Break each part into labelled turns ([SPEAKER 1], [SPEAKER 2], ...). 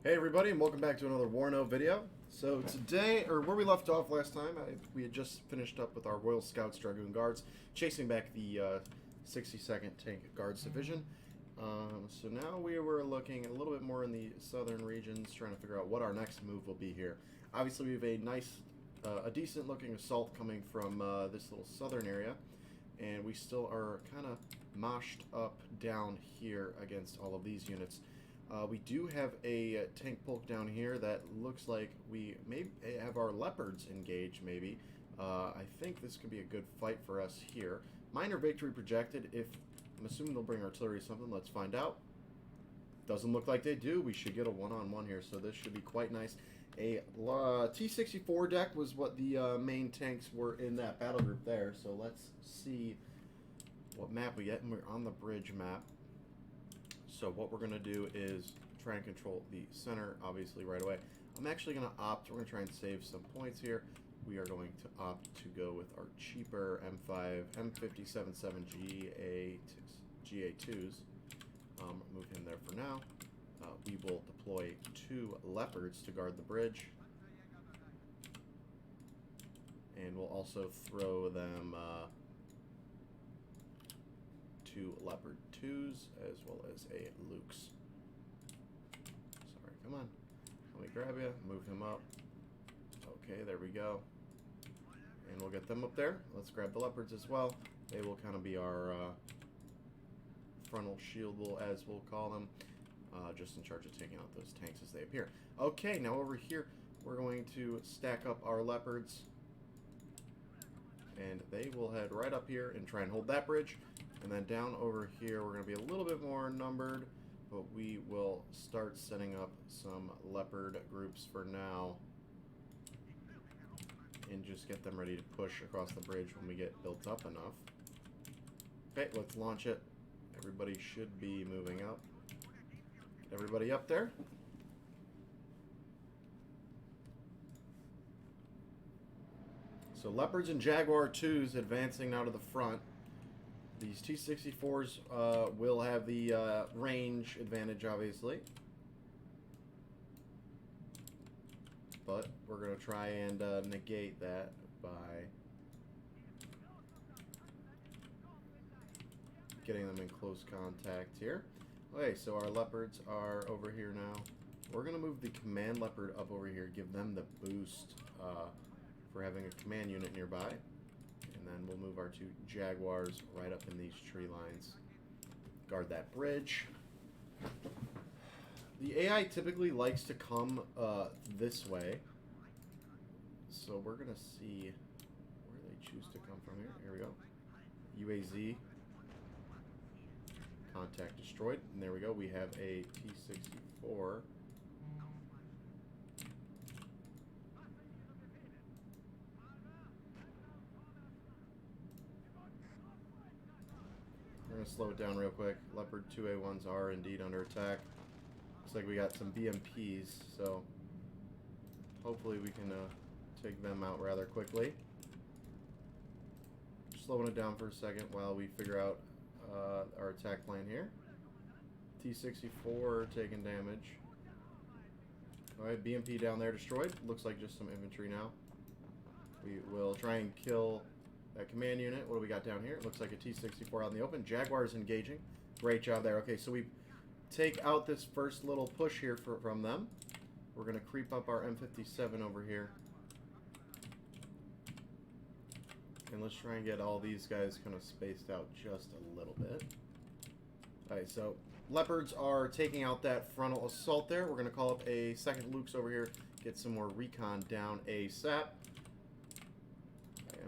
[SPEAKER 1] Hey everybody, and welcome back to another WARNO video. So today, or where we left off last time, we had just finished up with our Royal Scouts Dragoon Guards, chasing back the 62nd Tank Guards Division. So now we were looking a little bit more in the southern regions, trying to figure out what our next move will be here. Obviously we have a nice, a decent looking assault coming from this little southern area, and we still are kind of moshed up down here against all of these units. We do have a tank polk down here that looks like we may have our leopards engaged, maybe. I think this could be a good fight for us here. Minor victory projected. I'm assuming they'll bring artillery or something. Let's find out. Doesn't look like they do. We should get a one-on-one here, so this should be quite nice. A T-64 deck was what the main tanks were in that battle group there, so let's see what map we get. And we're on the bridge map. So what we're going to do is try and control the center, obviously, right away. I'm actually going to opt, we're going to try and save some points here. We are going to opt to go with our cheaper M5, M57-7 GA2s. Move him there for now. We will deploy 2 leopards to guard the bridge. And we'll also throw them 2 Leopard 2s, as well as a Luke's. Sorry, come on. Let me grab you, move him up. Okay, there we go. And we'll get them up there. Let's grab the Leopards as well. They will kind of be our frontal shield, as we'll call them. Just in charge of taking out those tanks as they appear. Okay, now over here, we're going to stack up our Leopards. And they will head right up here and try and hold that bridge. And then down over here, we're going to be a little bit more numbered, but we will start setting up some leopard groups for now and just get them ready to push across the bridge when we get built up enough. Okay, let's launch it. Everybody should be moving up. Get everybody up there. So Leopards and Jaguar 2s advancing now to the front. These T-64s will have the range advantage, obviously. But we're going to try and negate that by getting them in close contact here. Okay, so our Leopards are over here now. We're going to move the Command Leopard up over here, give them the boost for having a command unit nearby. And then we'll move our 2 Jaguars right up in these tree lines. Guard that bridge. The AI typically likes to come this way. So we're going to see where they choose to come from here. Here we go. UAZ. Contact destroyed. And there we go. We have a T-64. We're going to slow it down real quick. Leopard 2A1s are indeed under attack. Looks like we got some BMPs, so hopefully we can take them out rather quickly. Slowing it down for a second while we figure out our attack plan here. T-64 taking damage. Alright, BMP down there destroyed. Looks like just some infantry now. We will try and kill that command unit. What do we got down here? It looks like a T-64 out in the open. Jaguars engaging. Great job there. Okay, so we take out this first little push here from them. We're going to creep up our M57 over here. And let's try and get all these guys kind of spaced out just a little bit. Alright, so Leopards are taking out that frontal assault there. We're going to call up a second Luke's over here. Get some more recon down ASAP.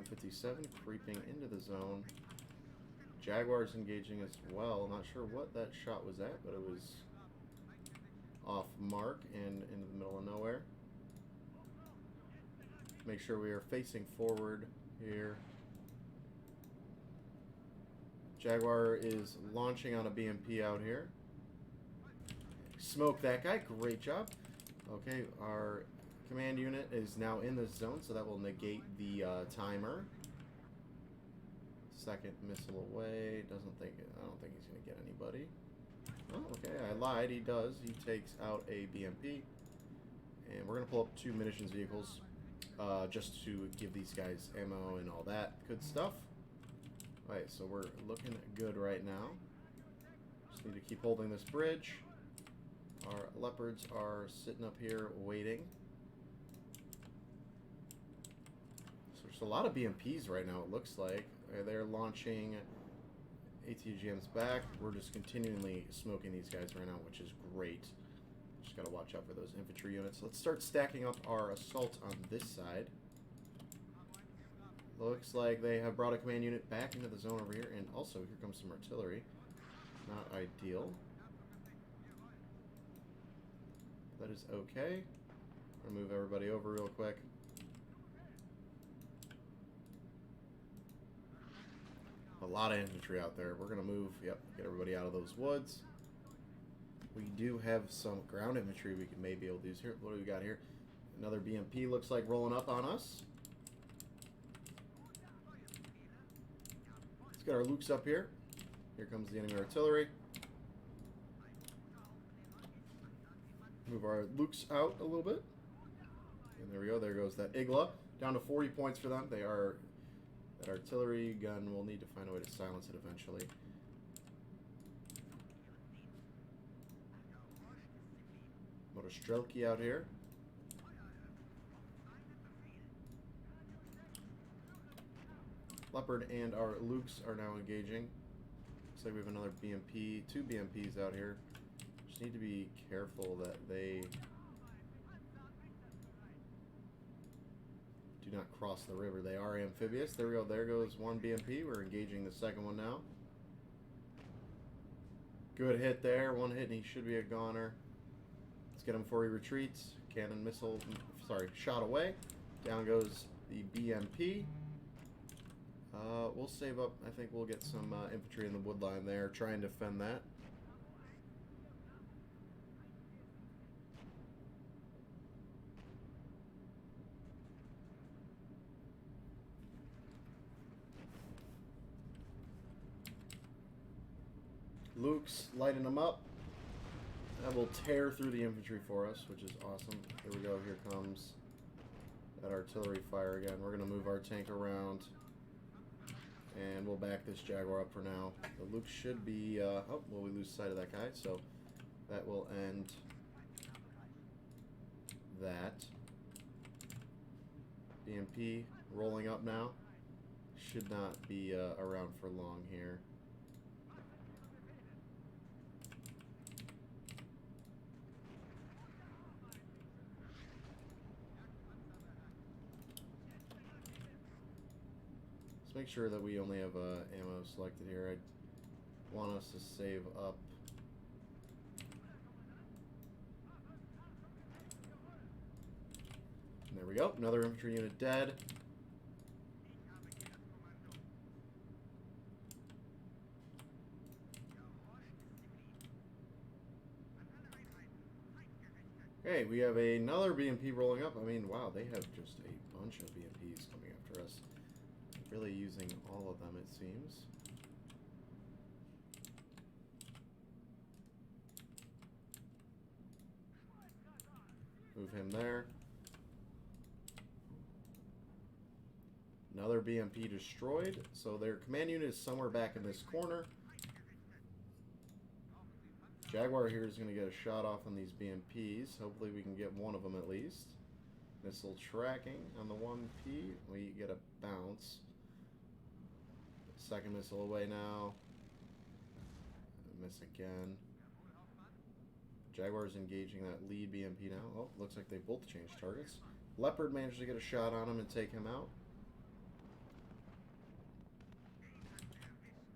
[SPEAKER 1] M57 creeping into the zone. Jaguars engaging as well. Not sure what that shot was at, but it was off mark and into the middle of nowhere. Make sure we are facing forward here. Jaguar is launching on a BMP out here. Smoke that guy. Great job. Okay, our command unit is now in this zone, so that will negate the timer. Second missile away. I don't think he's going to get anybody. Oh, okay, I lied. He does. He takes out a BMP. And we're going to pull up 2 munitions vehicles just to give these guys ammo and all that good stuff. Alright, so we're looking good right now. Just need to keep holding this bridge. Our leopards are sitting up here waiting. So there's a lot of BMPs right now, it looks like. They're launching ATGMs back. We're just continually smoking these guys right now, which is great. Just gotta watch out for those infantry units. Let's start stacking up our assault on this side. Looks like they have brought a command unit back into the zone over here, and also here comes some artillery. Not ideal. That is okay. I'm gonna move everybody over real quick. A lot of infantry out there. We're gonna move, yep, get everybody out of those woods. We do have some ground infantry we can maybe be able to use here. What do we got here? Another BMP looks like rolling up on us. Let's get our Lukes up here. Here comes the enemy artillery. Move our Lukes out a little bit. And there we go. There goes that Igla. Down to 40 points for them. They are... That artillery gun, we'll need to find a way to silence it eventually. Motostrelki out here. Leopard and our Lukes are now engaging. Looks like we have another BMP, 2 BMPs out here. Just need to be careful that they do not cross the river. They are amphibious. There we go. There goes 1 BMP. We're engaging the second one now. Good hit there. 1 hit and he should be a goner. Let's get him before he retreats. Cannon missile, sorry, shot away. Down goes the BMP. We'll save up. I think we'll get some infantry in the wood line there. Try and defend that. Luke's lighting them up. That will tear through the infantry for us, which is awesome. Here we go. Here comes that artillery fire again. We're going to move our tank around. And we'll back this Jaguar up for now. The Luke should be... oh, well, we lose sight of that guy. So that will end that. BMP rolling up now. Should not be around for long here. Let's make sure that we only have ammo selected here. I want us to save up. And there we go. Another infantry unit dead. Okay, we have another BMP rolling up. I mean, wow, they have just a bunch of BMPs coming after us. Really using all of them, it seems. Move him there. Another BMP destroyed. So their command unit is somewhere back in this corner. Jaguar here is going to get a shot off on these BMPs. Hopefully we can get one of them at least. Missile tracking on the 1P. We get a bounce. Second missile away now. Miss again. Jaguar's engaging that lead BMP now. Oh, looks like they both changed targets. Leopard managed to get a shot on him and take him out.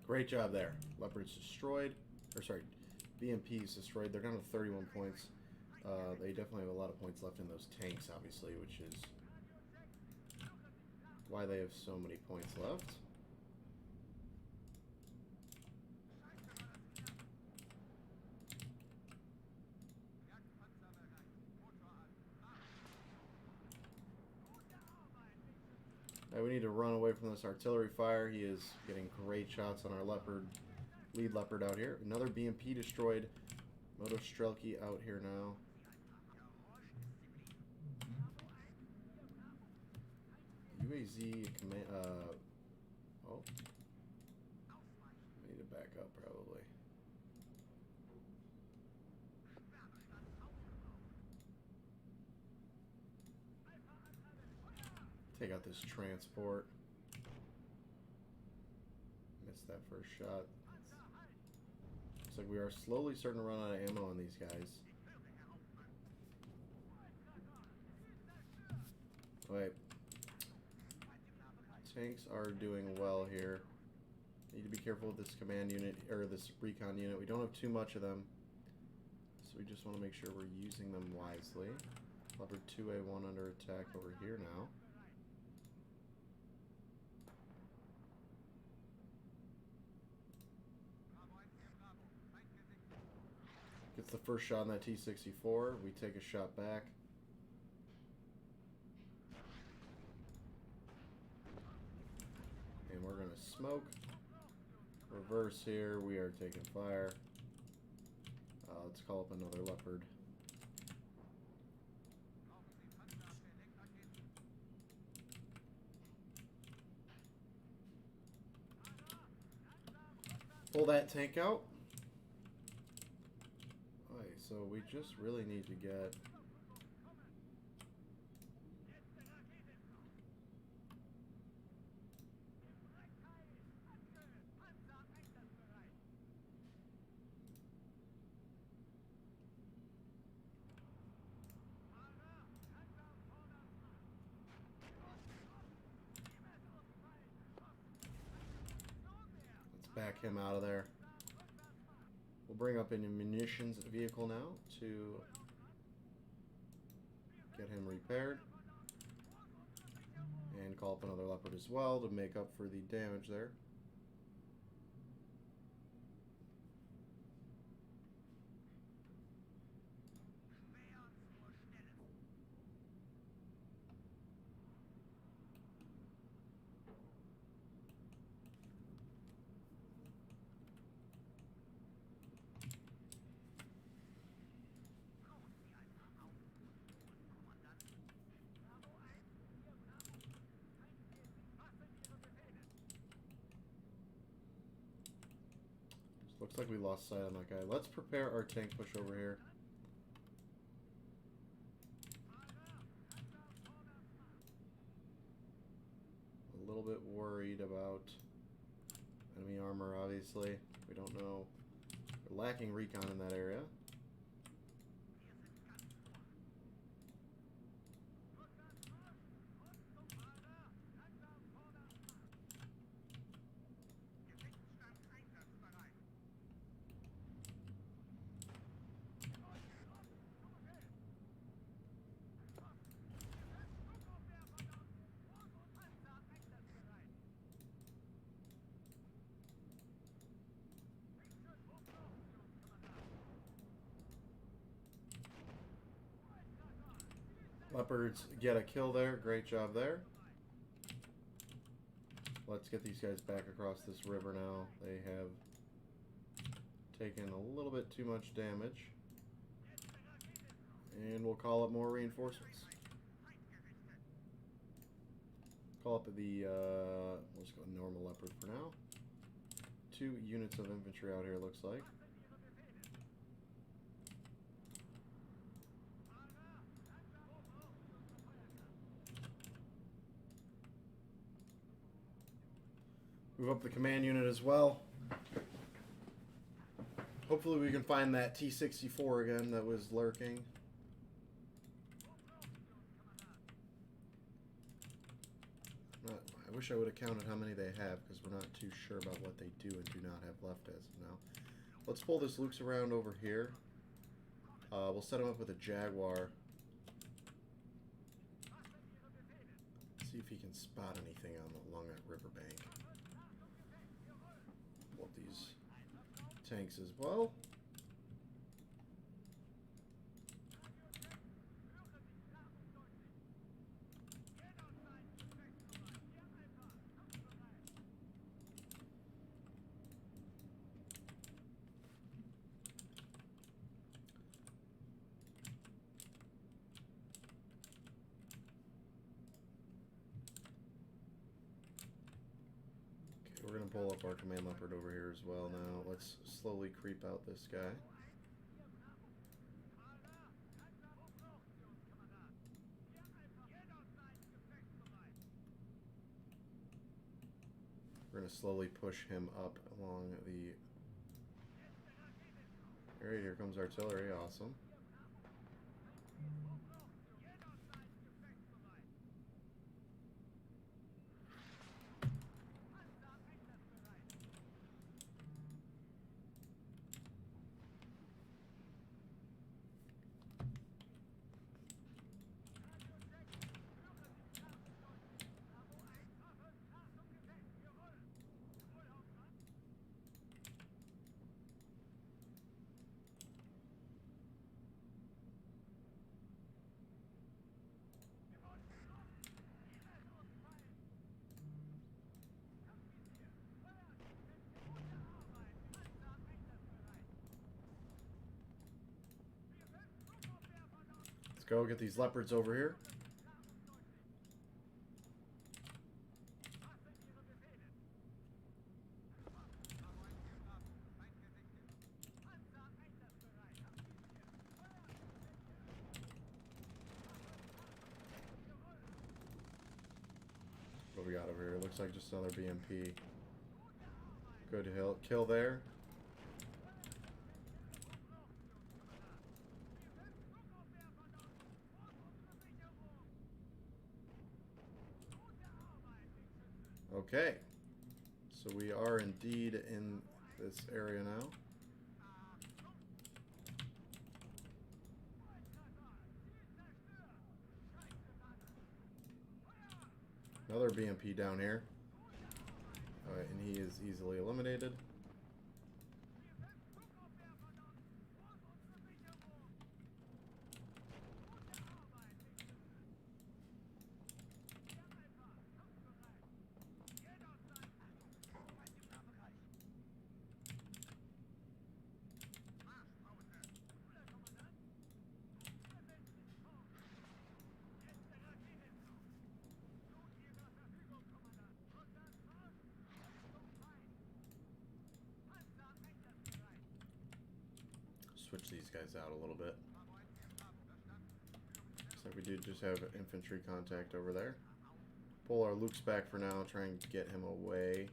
[SPEAKER 1] Great job there. Leopard's destroyed. Or sorry, BMP's destroyed. They're down to 31 points. They definitely have a lot of points left in those tanks, obviously, which is why they have so many points left. We need to run away from this artillery fire. He is getting great shots on our Leopard lead leopard out here. Another BMP destroyed. Moto Strelky out here now. UAZ command. Oh. I need to back up probably. Take out this transport. Missed that first shot. Looks like we are slowly starting to run out of ammo on these guys. Wait. Tanks are doing well here. Need to be careful with this command unit, or this recon unit. We don't have too much of them, so we just want to make sure we're using them wisely. Leopard 2A1 under attack over here now. Gets the first shot on that T-64. We take a shot back. And we're going to smoke. Reverse here. We are taking fire. Let's call up another leopard. Pull that tank out. Alright, so we just really need to get... back him out of there. We'll bring up a munitions vehicle now to get him repaired. And call up another leopard as well to make up for the damage there. Looks like we lost sight on that guy. Let's prepare our tank push over here. A little bit worried about enemy armor, obviously. We don't know. We're lacking recon in that area. Leopards get a kill there. Great job there. Let's get these guys back across this river now. They have taken a little bit too much damage. And we'll call up more reinforcements. Call up the, let's go normal leopard for now. 2 units of infantry out here, looks like. Move up the command unit as well. Hopefully we can find that T-64 again that was lurking. I wish I would have counted how many they have, because we're not too sure about what they do and do not have left as of now. Let's pull this Luke's around over here. We'll set him up with a Jaguar. See if he can spot anything along that riverbank. Pull up these tanks as well. pull up our command leopard over here as well now. Let's slowly creep out this guy. We're going to slowly push him up along the... Alright, here comes artillery. Awesome. Go get these leopards over here. What we got over here? Looks like just another BMP. Good kill there. Okay, so we are indeed in this area now. Another BMP down here. Alright, and he is easily eliminated. Switch these guys out a little bit. Looks like we do just have infantry contact over there. Pull our Lukes back for now, try and get him away.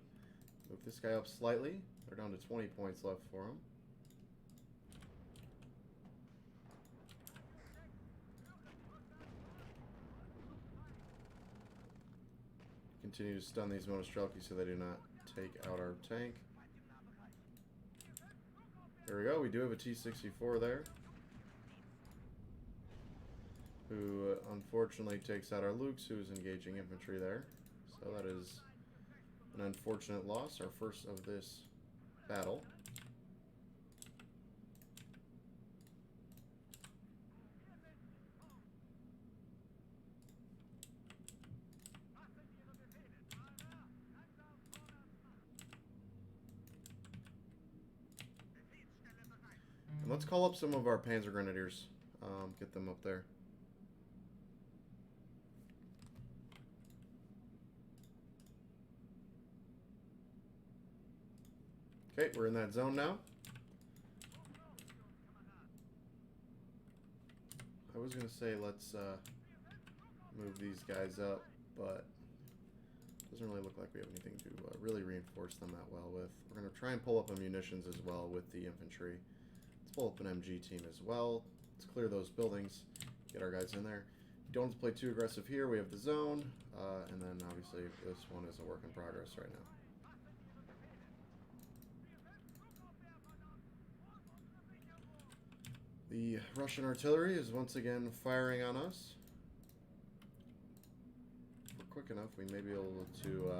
[SPEAKER 1] Move this guy up slightly. They're down to 20 points left for him. Continue to stun these Monostrelki so they do not take out our tank. There we go, we do have a T-64 there, who unfortunately takes out our Lukes, who is engaging infantry there. So that is an unfortunate loss, our first of this battle. And let's call up some of our Panzer Grenadiers, get them up there. Okay, we're in that zone now. I was going to say let's move these guys up, but it doesn't really look like we have anything to really reinforce them that well with. We're going to try and pull up a munitions as well with the infantry. Let's pull up an MG team as well. Let's clear those buildings, get our guys in there. Don't have to play too aggressive here. We have the zone, and then obviously this one is a work in progress right now. The Russian artillery is once again firing on us. If we're quick enough, we may be able to...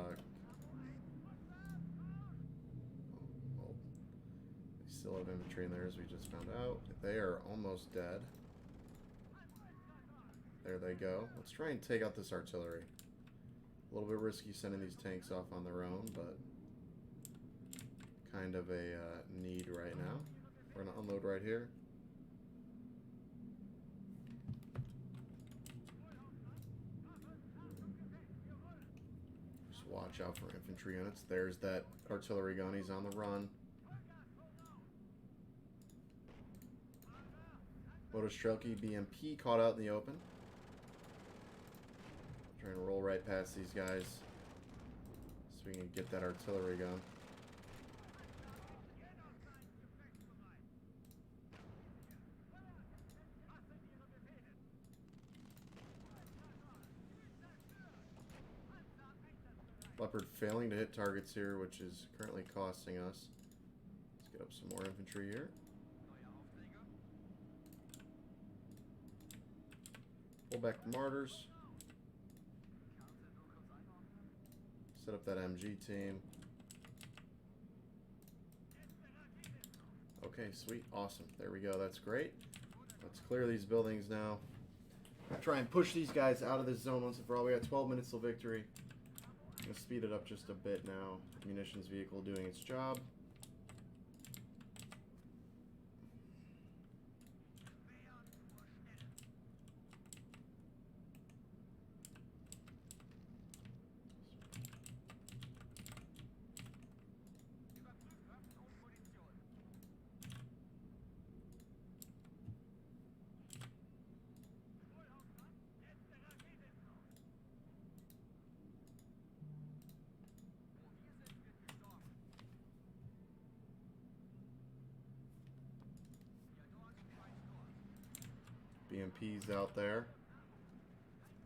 [SPEAKER 1] well, they still have infantry in there, as we just found out. They are almost dead. There they go. Let's try and take out this artillery. A little bit risky sending these tanks off on their own, but kind of a need right now. We're going to unload right here. watch out for infantry units. There's that artillery gun. He's on the run. Motostrelki BMP caught out in the open. Trying to roll right past these guys so we can get that artillery gun. Leopard failing to hit targets here, which is currently costing us. Let's get up some more infantry here. Pull back the martyrs. Set up that MG team. Okay, sweet. Awesome. There we go. That's great. Let's clear these buildings now. Try and push these guys out of this zone once and for all. We got 12 minutes till victory. I'm going to speed it up just a bit now. Munitions vehicle doing its job. BMP's out there.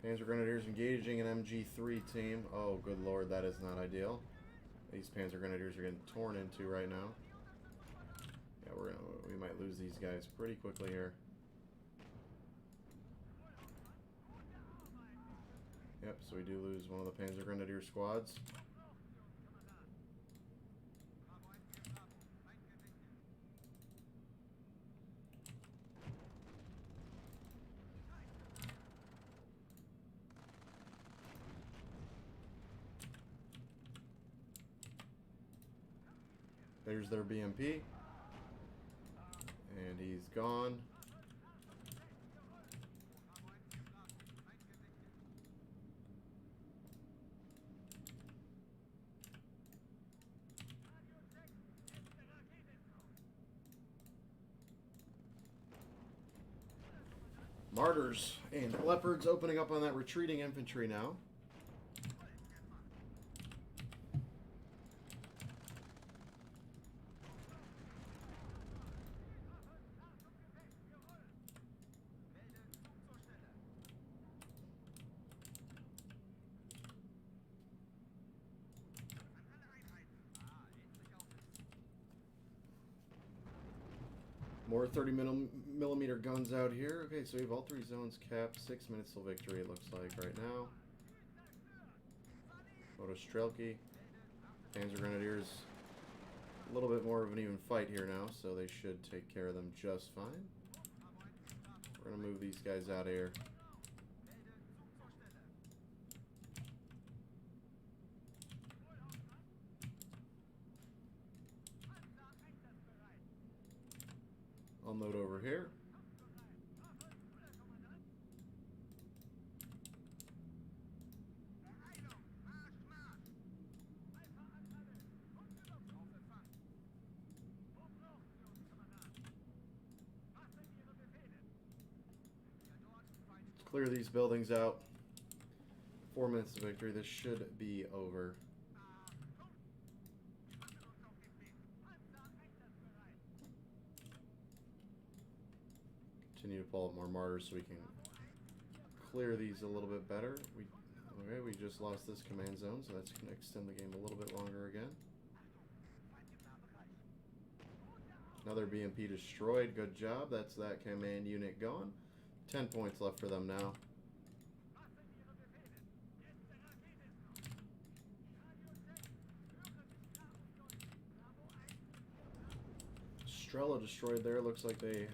[SPEAKER 1] Panzer Grenadiers engaging an MG3 team. Oh, good lord, that is not ideal. These Panzer Grenadiers are getting torn into right now. Yeah, we might lose these guys pretty quickly here. Yep, so we do lose one of the Panzer Grenadier squads. There's their BMP. And he's gone. Martyrs and Leopards opening up on that retreating infantry now. More 30mm guns out here. Okay, so we have all three zones capped. 6 minutes till victory, it looks like, right now. Motostrelki. Panzer Grenadiers. A little bit more of an even fight here now, so they should take care of them just fine. We're going to move these guys out of here. Unload over here. Let's clear these buildings out. 4 minutes to victory. This should be over. Continue to pull up more martyrs so we can clear these a little bit better. We just lost this command zone, so that's going to extend the game a little bit longer again. Another BMP destroyed. Good job. That's that command unit gone. 10 points left for them now. Strela destroyed there. Looks like they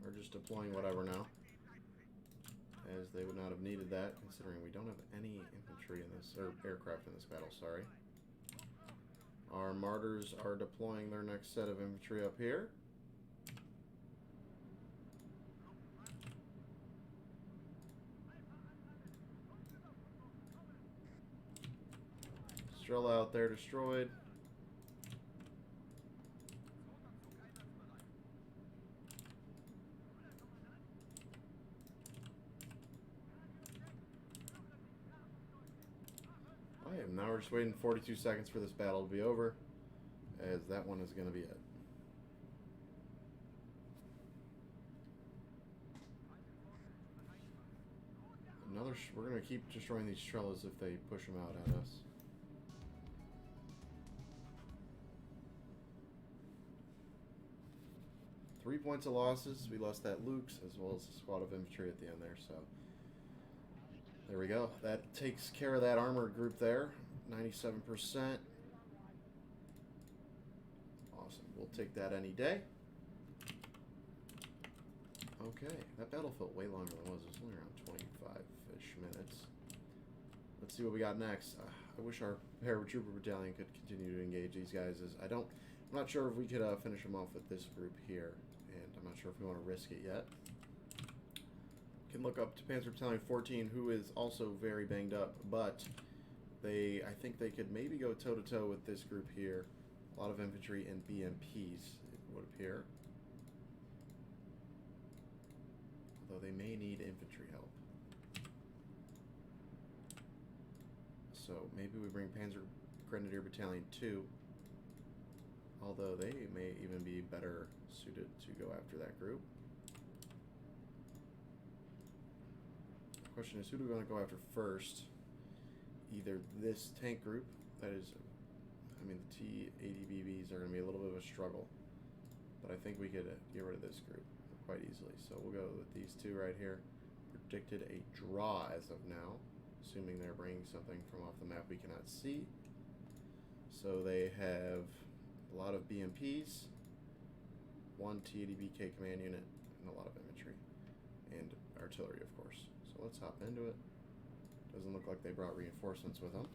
[SPEAKER 1] are just deploying whatever now, as they would not have needed that, considering we don't have any infantry in this, or aircraft in this battle, sorry. Our martyrs are deploying their next set of infantry up here. Strela out there destroyed. Alright, now we're just waiting 42 seconds for this battle to be over, as that one is going to be it. We're going to keep destroying these Strelas if they push them out at us. Three points of losses. We lost that Luke's as well as a squad of infantry at the end there, so there we go. That takes care of that armor group there. 97%. Awesome. We'll take that any day. Okay, that battle felt way longer than it was. It was only around 25-ish minutes. Let's see what we got next. I wish our paratrooper battalion could continue to engage these guys. I'm not sure if we could finish them off with this group here, and I'm not sure if we want to risk it yet. Can look up to Panzer Battalion 14, who is also very banged up, but I think they could maybe go toe-to-toe with this group here. A lot of infantry and BMPs, it would appear. Although they may need infantry help. So maybe we bring Panzer Grenadier Battalion 2. Although they may even be better suited to go after that group. The question is, who do we want to go after first? Either this tank group, that is, I mean, the T-80BBs are going to be a little bit of a struggle. But I think we could get rid of this group quite easily. So we'll go with these two right here. Predicted a draw as of now, assuming they're bringing something from off the map we cannot see. So they have a lot of BMPs, one T-80BK command unit, and a lot of infantry. And artillery, of course. So let's hop into it. Doesn't look like they brought reinforcements with them.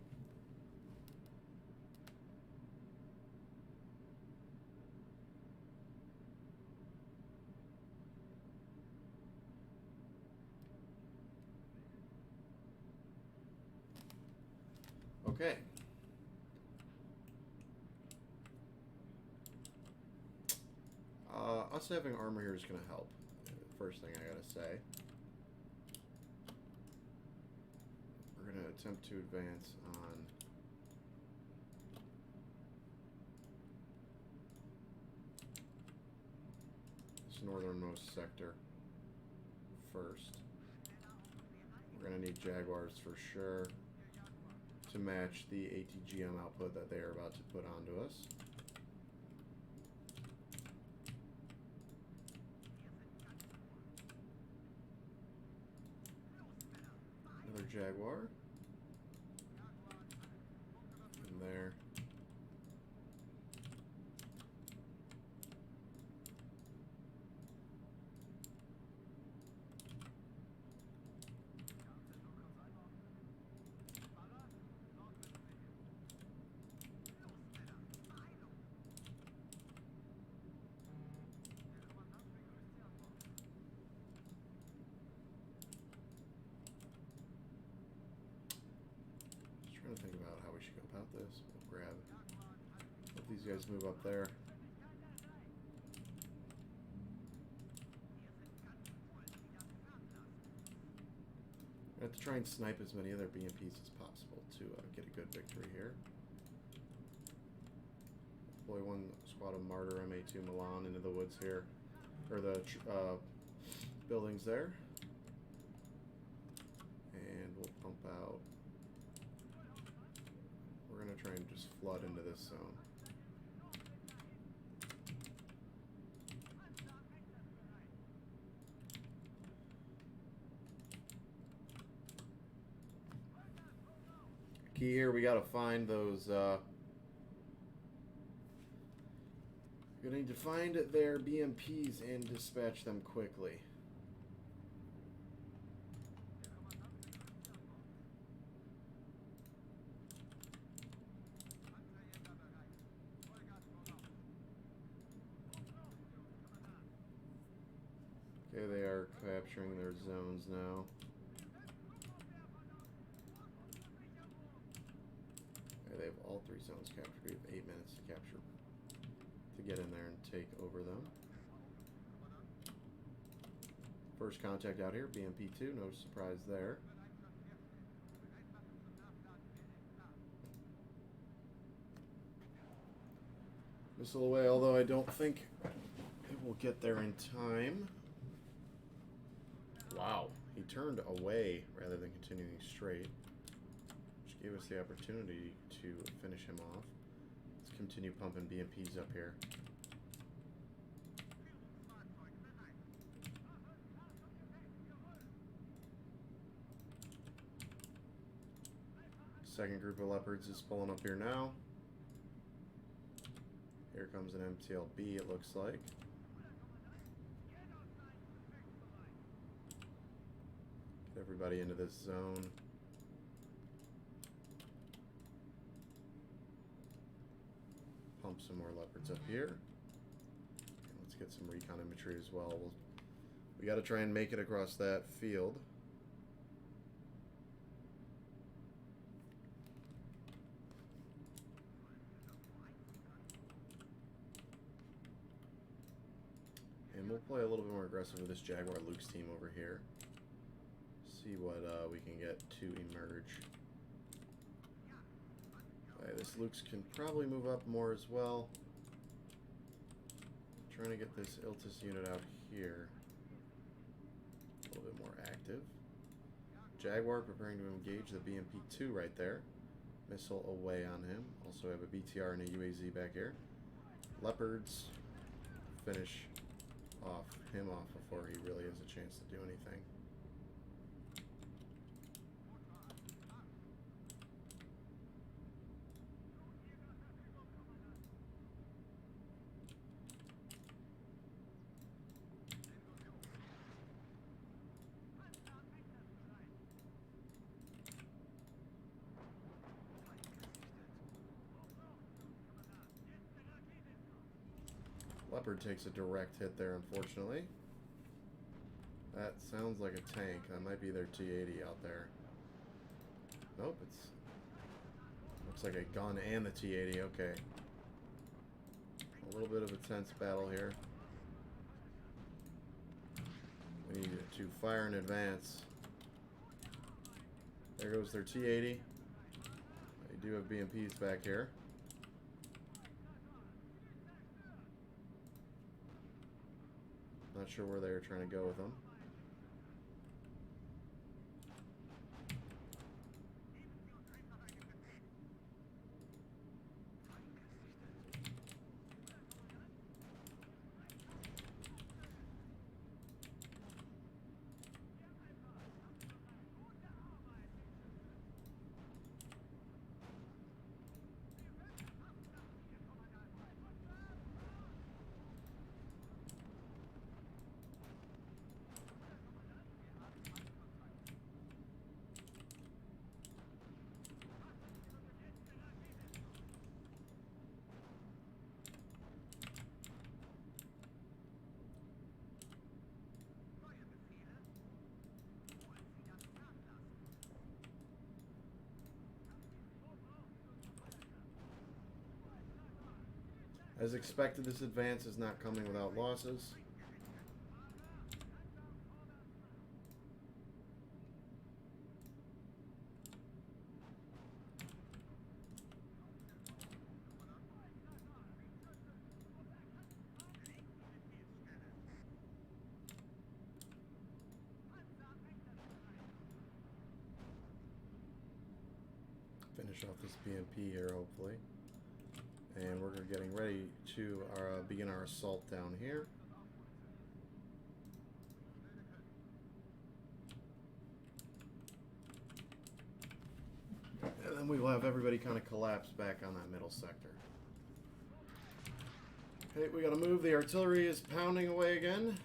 [SPEAKER 1] Okay. Us having armor here is going to help. First thing I gotta say. We're going to attempt to advance on this northernmost sector first. We're going to need Jaguars for sure to match the ATGM output that they are about to put onto us. Another Jaguar. In there. Trying to think about how we should go about this. We'll grab. Let these guys move up there. I have to try and snipe as many other BMPs as possible to get a good victory here. Deploy one squad of Martyr MA2 Milan into the woods here, or the buildings there, and we'll pump out. We're going to try and just flood into this zone. Key here, we got to find those, we're going to need to find their BMPs and dispatch them quickly. Okay, they are capturing their zones now. Okay, they have all 3 zones captured. We have 8 minutes to capture, to get in there and take over them. First contact out here, BMP-2, no surprise there. Missile away, although I don't think it will get there in time. Wow, he turned away rather than continuing straight, which gave us the opportunity to finish him off. Let's continue pumping BMPs up here. Second group of Leopards is pulling up here now. Here comes an MTLB, it looks like. Get everybody into this zone. Pump some more Leopards up here. And let's get some recon infantry as well. We got to try and make it across that field. And we'll play a little bit more aggressive with this Jaguar Luke's team over here. See what we can get to emerge. Okay, this Luke's can probably move up more as well. Trying to get this Iltis unit out here. A little bit more active. Jaguar preparing to engage the BMP-2 right there. Missile away on him. Also have a BTR and a UAZ back here. Leopards finish him off before he really has a chance to do anything. Leopard takes a direct hit there, unfortunately. That sounds like a tank. That might be their T-80 out there. Nope, it's... looks like a gun and the T-80. Okay. A little bit of a tense battle here. We need to fire in advance. There goes their T-80. They do have BMPs back here. Not sure where they were trying to go with them. As expected, this advance is not coming without losses. Finish off this BMP here, hopefully. And we're getting ready to begin our assault down here. And then we will have everybody kind of collapse back on that middle sector. Okay, we gotta move. The artillery is pounding away again.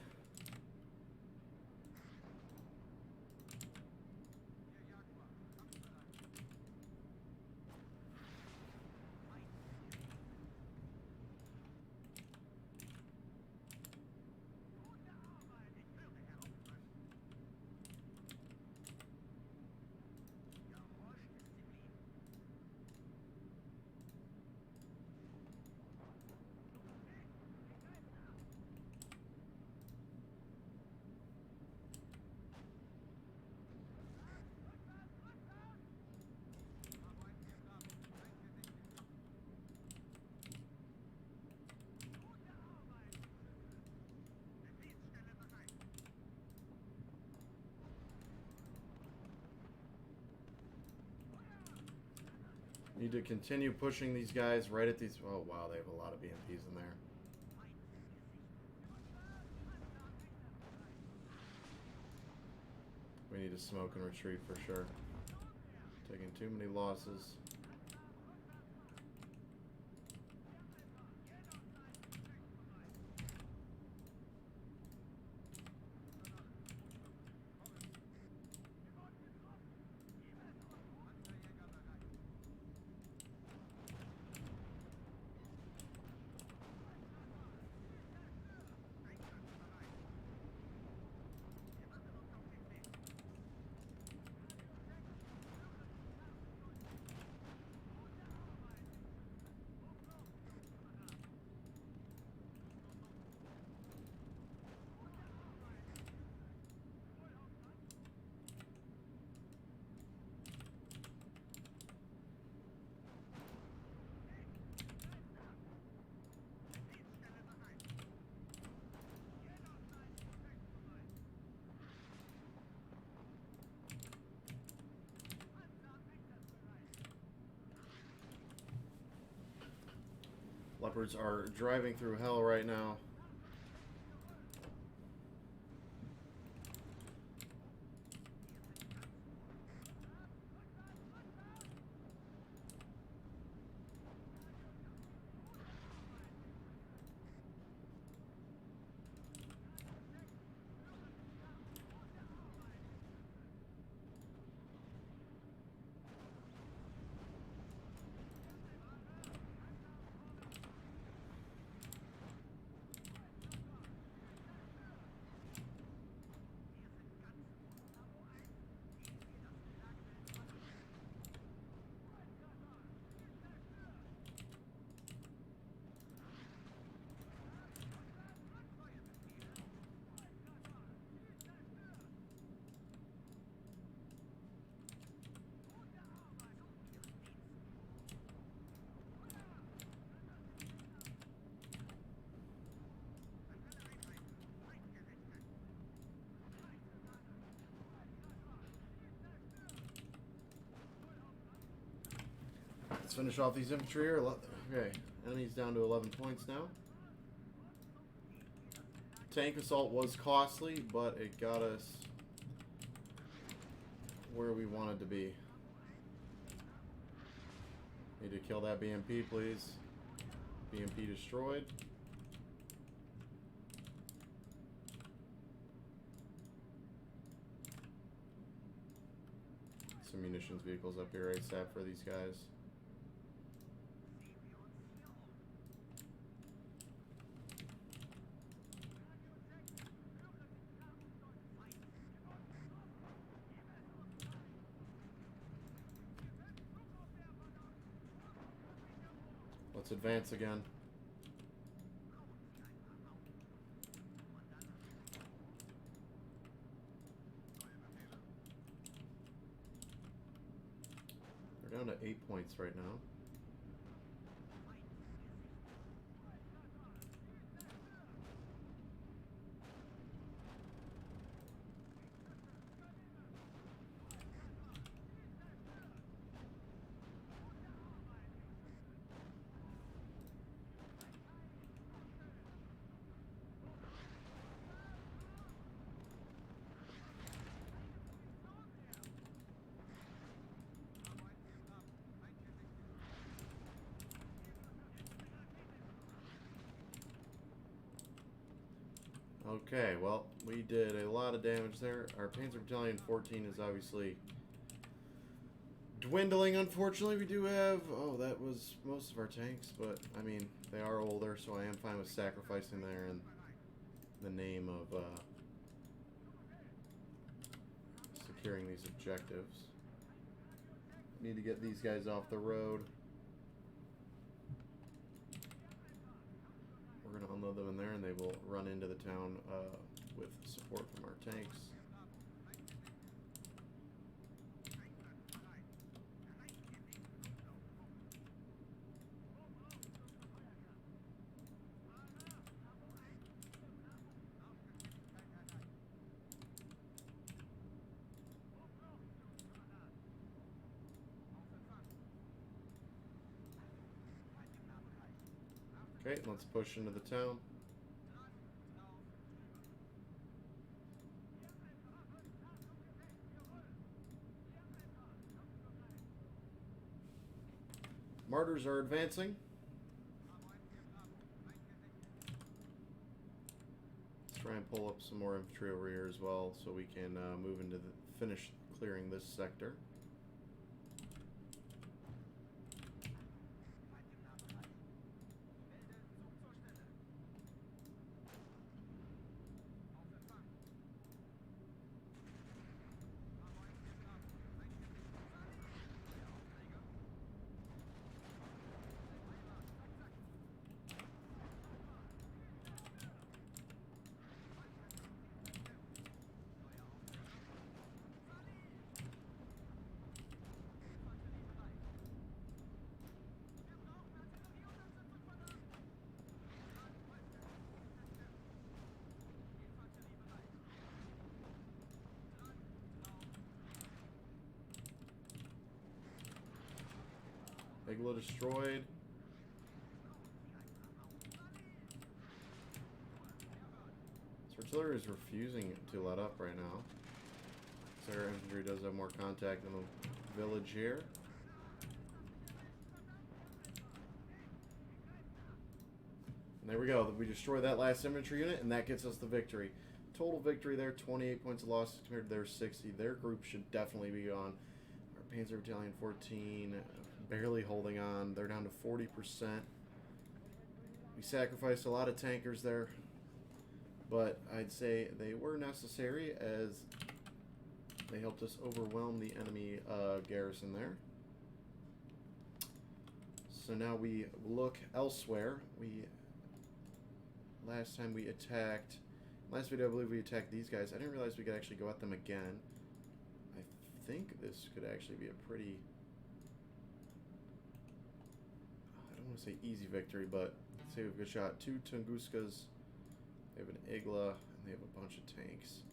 [SPEAKER 1] Need to continue pushing these guys right at these... Oh, wow, they have a lot of BMPs in there. We need to smoke and retreat for sure. Taking too many losses. Leopards are driving through hell right now. Let's finish off these infantry here. Okay, enemy's down to 11 points now. Tank assault was costly, but it got us where we wanted to be. Need to kill that BMP, please. BMP destroyed. Some munitions vehicles up here ASAP for these guys. Let's advance again. We're down to 8 points right now. Okay, well, we did a lot of damage there. Our Panzer Battalion 14 is obviously dwindling, unfortunately. We do have... Oh, that was most of our tanks, but, I mean, they are older, so I am fine with sacrificing there in the name of securing these objectives. Need to get these guys off the road. We're going to unload them in there, and they will run into the town with support from our tanks. Okay, let's push into the town. Martyrs are advancing. Let's try and pull up some more infantry over here as well so we can move into the finish clearing this sector. Igla destroyed. So artillery is refusing to let up right now. So our infantry does have more contact in the village here. And there we go. We destroy that last infantry unit, and that gets us the victory. Total victory there, 28 points of loss compared to their 60. Their group should definitely be gone. Our Panzer Battalion 14, barely holding on. They're down to 40%. We sacrificed a lot of tankers there, but I'd say they were necessary as they helped us overwhelm the enemy garrison there. So now we look elsewhere. Last time we attacked, last video I believe we attacked these guys. I didn't realize we could actually go at them again. I think this could actually be a pretty, I don't want to say easy victory, but let's say we've got shot 2 Tunguskas, they have an Igla, and they have a bunch of tanks.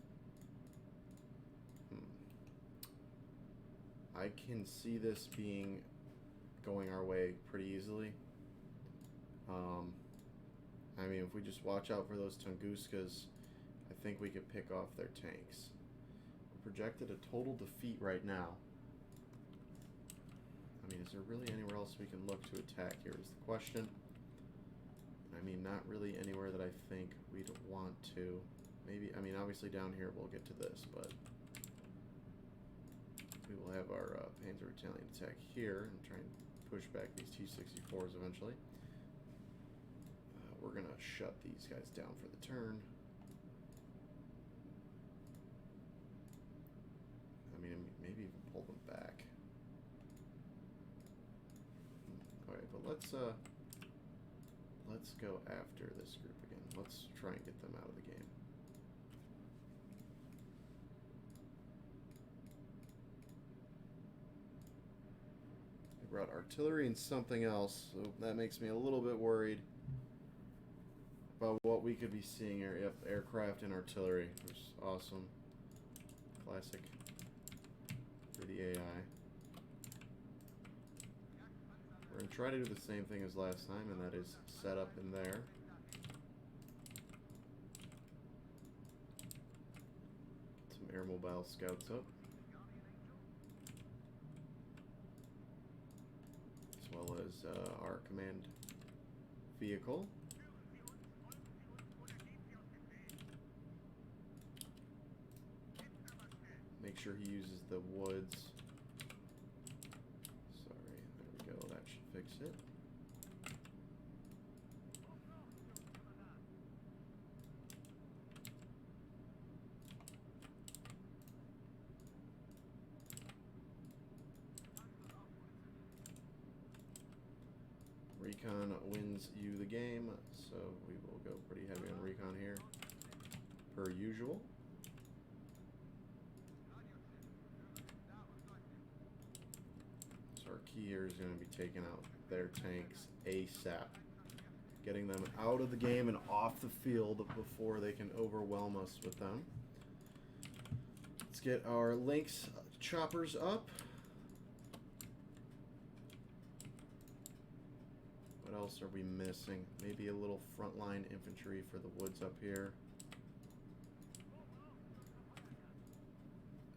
[SPEAKER 1] I can see this going our way pretty easily. I mean, if we just watch out for those Tunguskas, I think we could pick off their tanks. We're projected a total defeat right now. I mean, is there really anywhere else we can look to attack here is the question. I mean, not really anywhere that I think we'd want to. Maybe, I mean, obviously down here we'll get to this, but we will have our Panzer Battalion attack here and try and push back these T-64s eventually. We're going to shut these guys down for the turn. I mean, maybe even pull them back. Alright, but let's go after this group again. Let's try and get them out of the game. They brought artillery and something else, so that makes me a little bit worried about what we could be seeing here. Yep, aircraft and artillery, which is awesome. Classic for the AI. We're going to try to do the same thing as last time, and that is set up in there. Get some air mobile scouts up. As well as our command vehicle. Make sure he uses the woods. Sorry, there we go. That should fix it. Recon wins you the game, so we will go pretty heavy on recon here, per usual. Our key here is going to be taking out their tanks ASAP. Getting them out of the game and off the field before they can overwhelm us with them. Let's get our Lynx choppers up. What else are we missing? Maybe a little frontline infantry for the woods up here.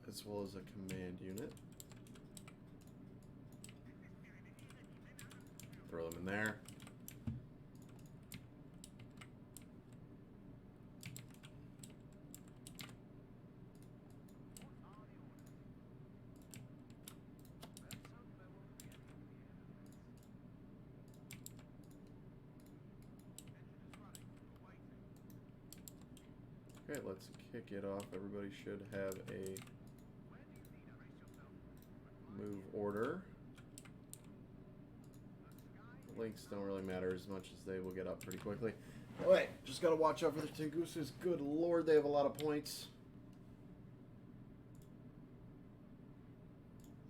[SPEAKER 1] As well as a command unit. Throw them in there. Okay, let's kick it off. Everybody should have a move order. The links don't really matter as much as they will get up pretty quickly. Alright, just gotta watch out for the Tunguses. Good lord, they have a lot of points.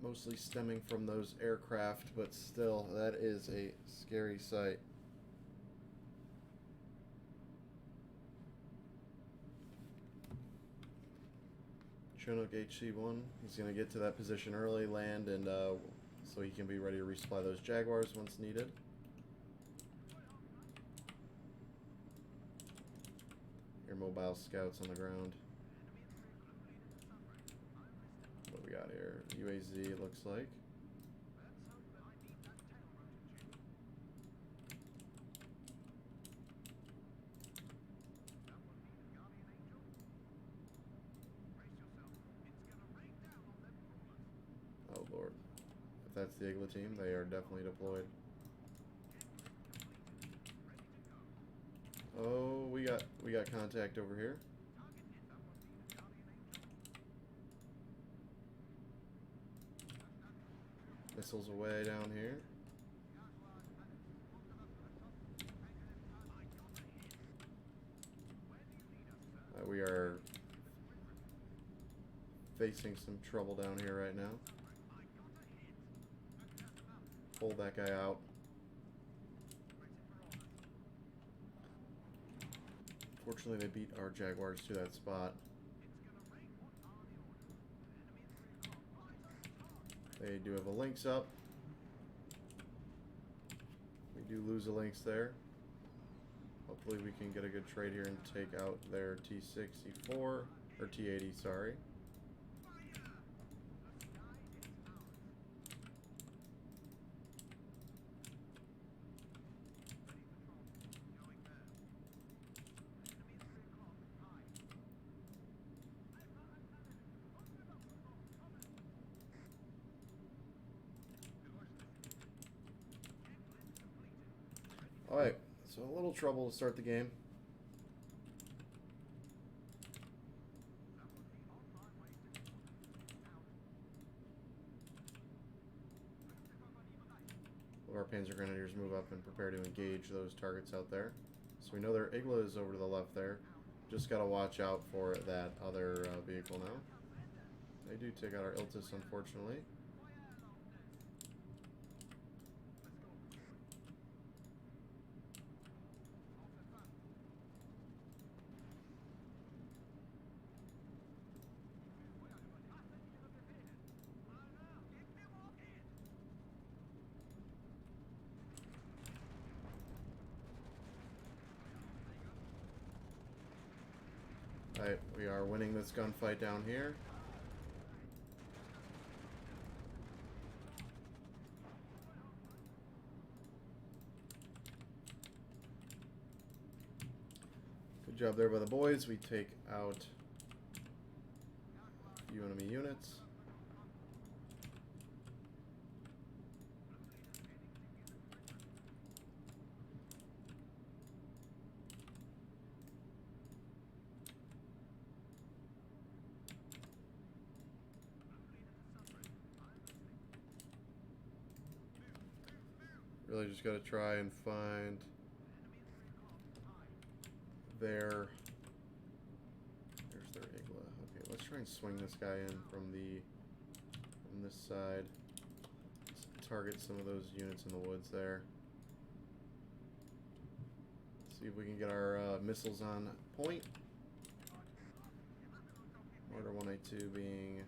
[SPEAKER 1] Mostly stemming from those aircraft, but still, that is a scary sight. Chinook HC-1, he's going to get to that position early, land, and so he can be ready to resupply those Jaguars once needed. Your mobile scouts on the ground. What we got here? UAZ, it looks like. Oh lord. If that's the Igla team, they are definitely deployed. Oh, we got contact over here. Missiles away down here. We are facing some trouble down here right now. Pull that guy out. Fortunately, they beat our Jaguars to that spot. They do have a Lynx up. We do lose a Lynx there. Hopefully we can get a good trade here and take out their T-64, or T-80, sorry. Alright, so a little trouble to start the game. Our Panzer Grenadiers move up and prepare to engage those targets out there. So we know their Igla is over to the left there. Just gotta watch out for that other vehicle now. They do take out our Iltis, unfortunately. Alright, we are winning this gunfight down here. Good job there by the boys. We take out a few enemy units. Really just got to try and find their... There's their Igla. Okay, let's try and swing this guy in from this side. Let's target some of those units in the woods there. See if we can get our missiles on point. Mortar 182 being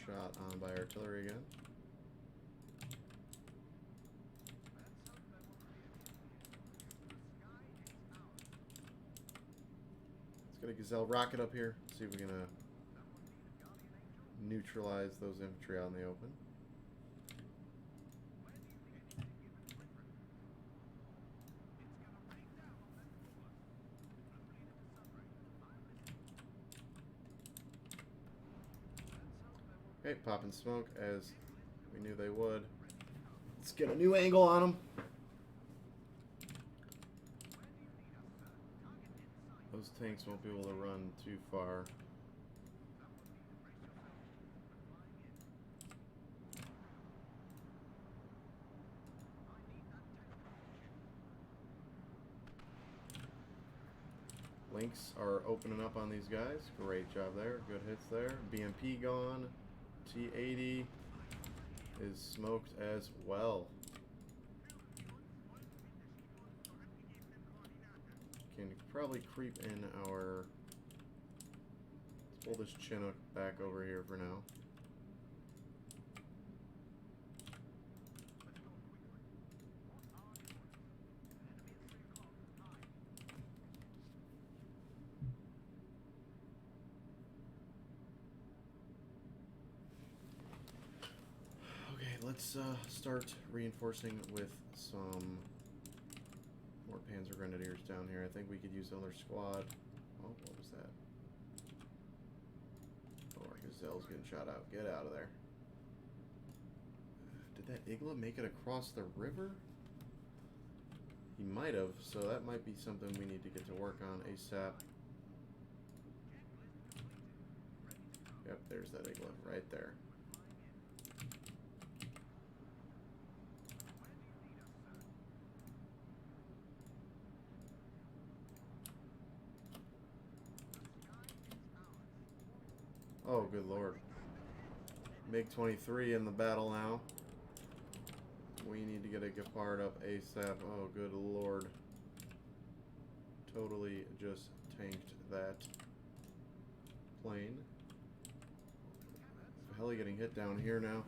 [SPEAKER 1] shot on by artillery again. Gazelle rocket up here. See if we can neutralize those infantry out in the open. Okay, popping smoke as we knew they would. Let's get a new angle on them. Those tanks won't be able to run too far. Links are opening up on these guys. Great job there. Good hits there. BMP gone. T-80 is smoked as well. Can probably creep in our... Let's pull this Chinook back over here for now. Let's start reinforcing with some more Panzer Grenadiers down here. I think we could use another squad. Oh, what was that? Oh, our Gazelle's getting shot out. Get out of there. Did that Igla make it across the river? He might have, so that might be something we need to get to work on ASAP. Yep, there's that Igla right there. Oh, good lord. MiG-23 in the battle now. We need to get a Gepard up ASAP. Oh, good lord. Totally just tanked that plane. Heli getting hit down here now.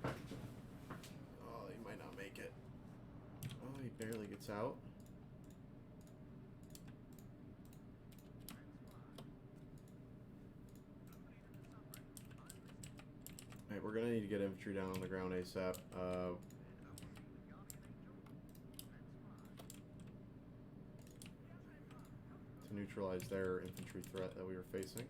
[SPEAKER 1] Oh, he might not make it. Oh, he barely gets out. We're gonna need to get infantry down on the ground ASAP. To neutralize their infantry threat that we were facing.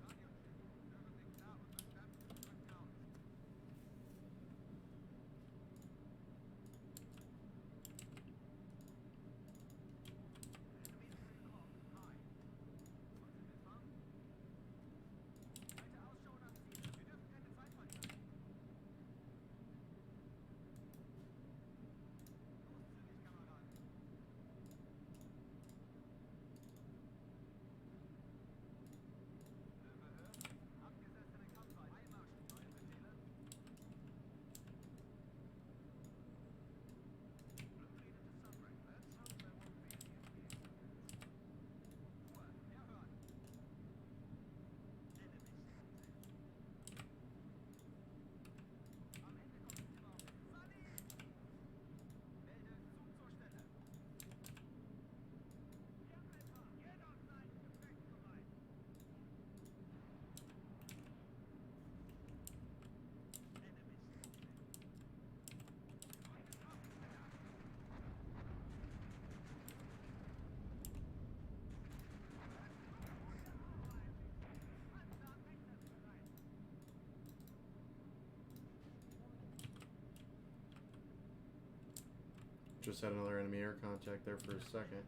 [SPEAKER 1] Just had another enemy air contact there for a second.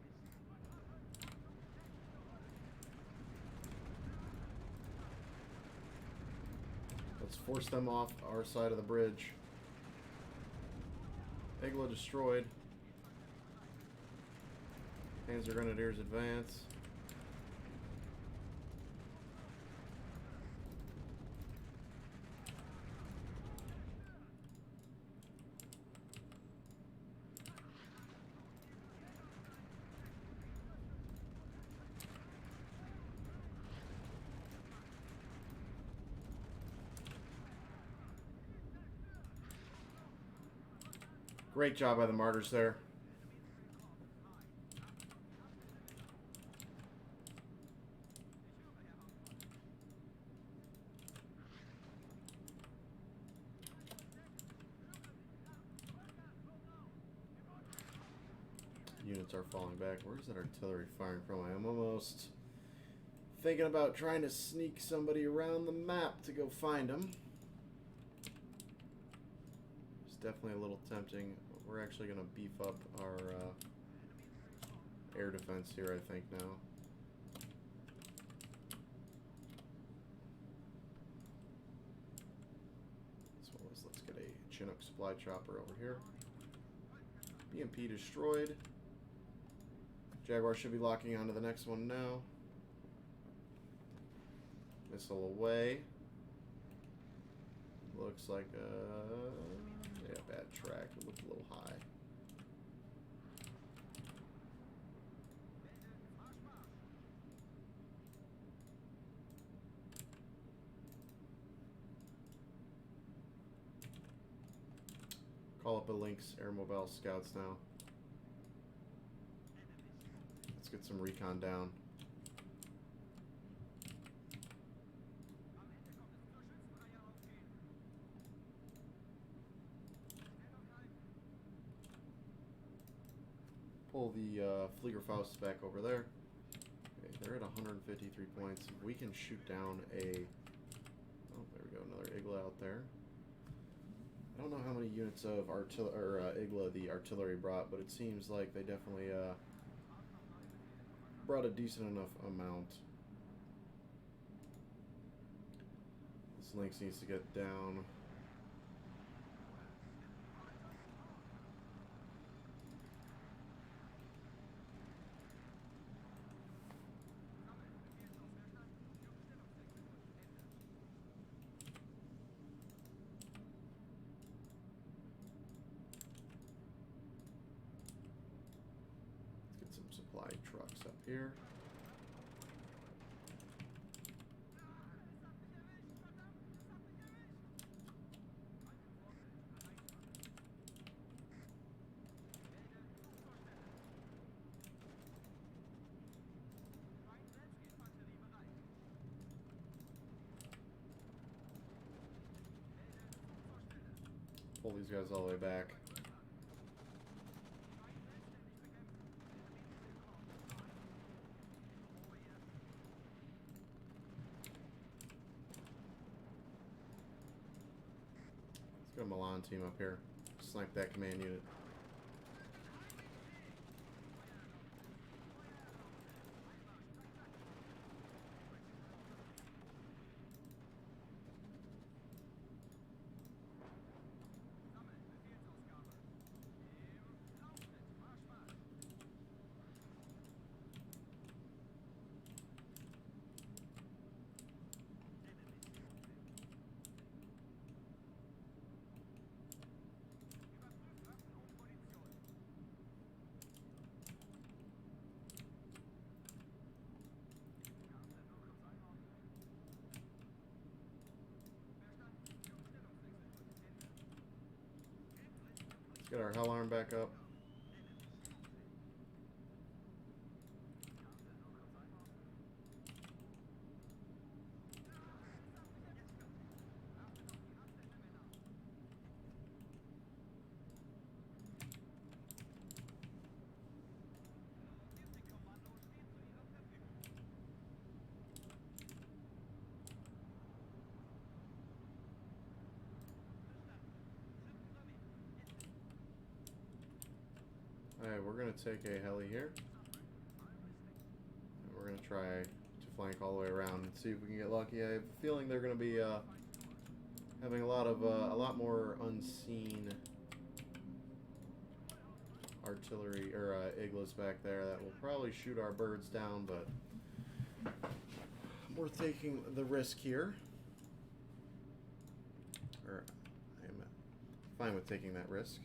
[SPEAKER 1] Let's force them off our side of the bridge. Igla destroyed. Panzer Grenadiers advance. Great job by the Martyrs there. units are falling back. Where's that artillery firing from? I am almost thinking about trying to sneak somebody around the map to go find them. It's definitely a little tempting. We're actually going to beef up our air defense here, I think, now. Let's get a Chinook supply chopper over here. BMP destroyed. Jaguar should be locking onto the next one now. Missile away. Looks like yeah, bad track. It looked a little high. Call up a Lynx Airmobile Scouts now. Let's get some recon down. Pull the Fliegerfaust back over there. Okay, they're at 153 points. If we can shoot down a... Oh, there we go, another Igla out there. I don't know how many units of Igla the artillery brought, but it seems like they definitely brought a decent enough amount. This Lynx needs to get down. Supply trucks up here. Pull these guys all the way back. Got a Milan team up here. Snipe that command unit. Get our hell arm back up. Alright, we're going to take a heli here. And we're going to try to flank all the way around and see if we can get lucky. I have a feeling they're going to be having a lot more unseen artillery or Iglas back there that will probably shoot our birds down, but we're taking the risk here. Or I'm fine with taking that risk.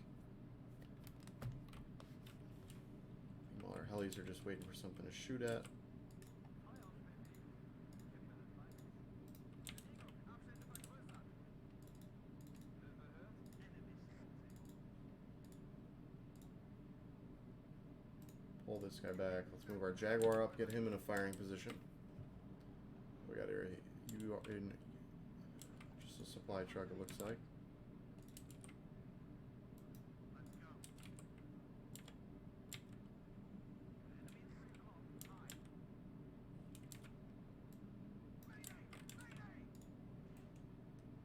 [SPEAKER 1] While our helis are just waiting for something to shoot at. Pull this guy back. Let's move our Jaguar up, get him in a firing position. We got here. You are in just a supply truck, it looks like.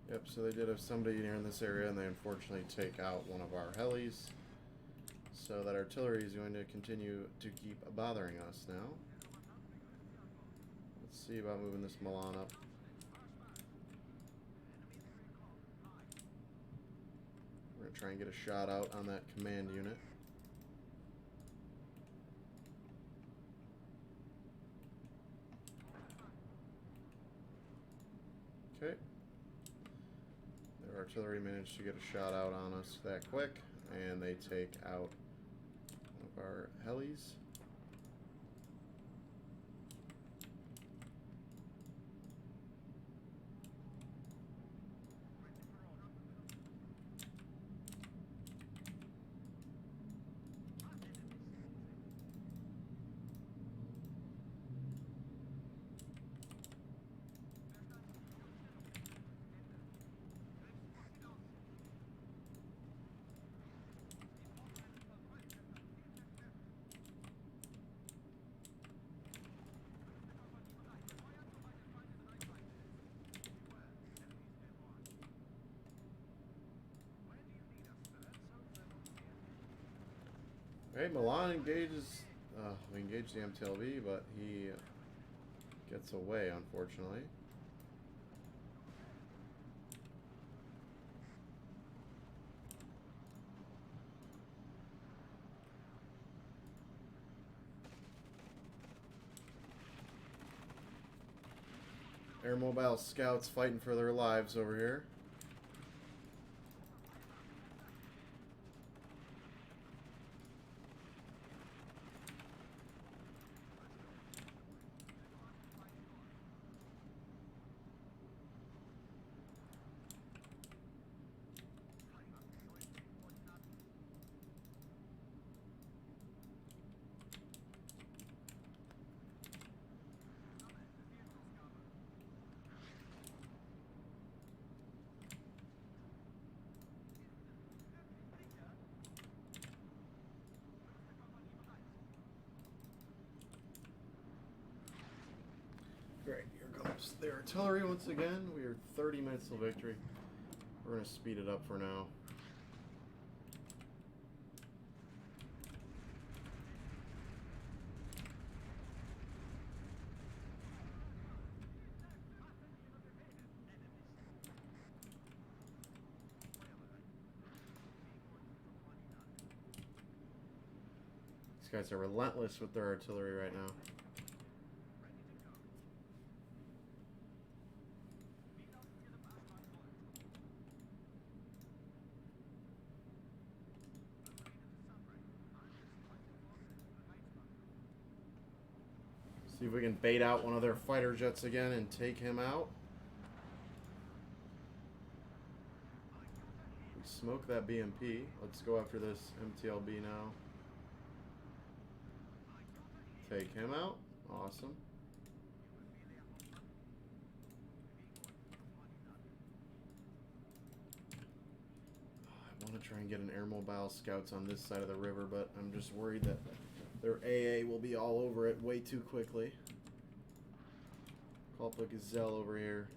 [SPEAKER 1] Yep, so they did have somebody here in this area, and they unfortunately take out one of our helis. So that artillery is going to continue to keep bothering us now. Let's see about moving this Milan up. We're going to try and get a shot out on that command unit. Okay. Their artillery managed to get a shot out on us that quick, and they take out one of our helis. Okay, Milan engages. We engage the MTLB, but he gets away, unfortunately. Air mobile scouts fighting for their lives over here. Great, here comes the artillery once again. We are 30 minutes till victory. We're going to speed it up for now. These guys are relentless with their artillery right now. See if we can bait out one of their fighter jets again and take him out. We smoke that BMP. Let's go after this MTLB now. Take him out. Awesome. I want to try and get an air mobile scouts on this side of the river, but I'm just worried that their AA will be all over it way too quickly. Call up a gazelle over here.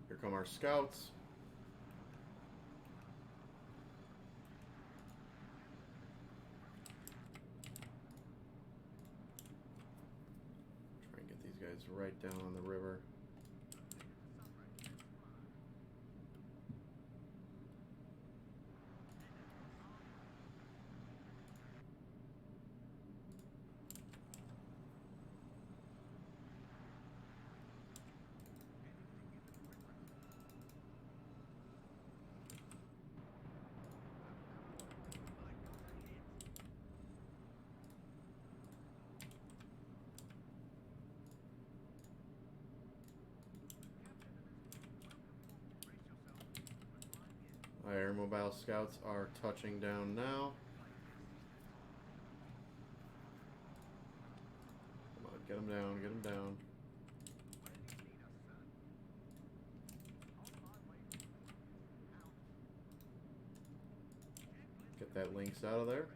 [SPEAKER 1] Here come our scouts. Try and get these guys right down on the river. Air mobile scouts are touching down now. Come on, get them down, get them down. Get that Lynx out of there.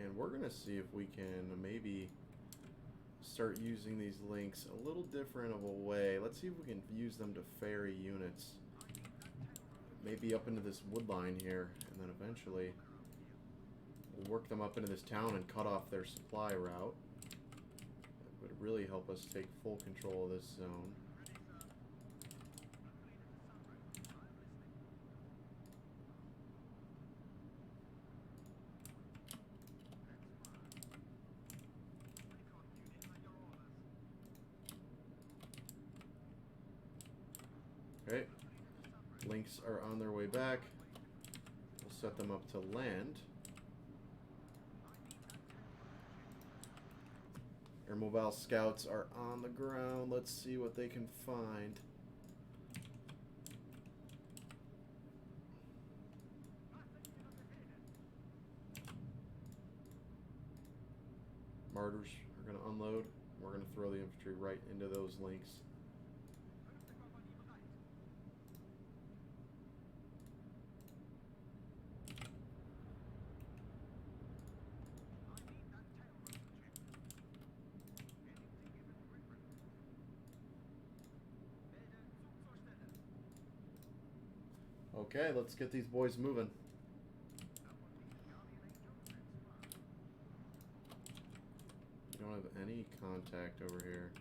[SPEAKER 1] And we're going to see if we can maybe start using these Lynx a little different of a way. Let's see if we can use them to ferry units. Maybe up into this wood line here, and then eventually we'll work them up into this town and cut off their supply route. That would really help us take full control of this zone. Okay, Lynx are on their way back. We'll set them up to land. Air mobile scouts are on the ground. Let's see what they can find. Martyrs are going to unload. We're going to throw the infantry right into those Lynx. Okay, let's get these boys moving. We don't have any contact over here.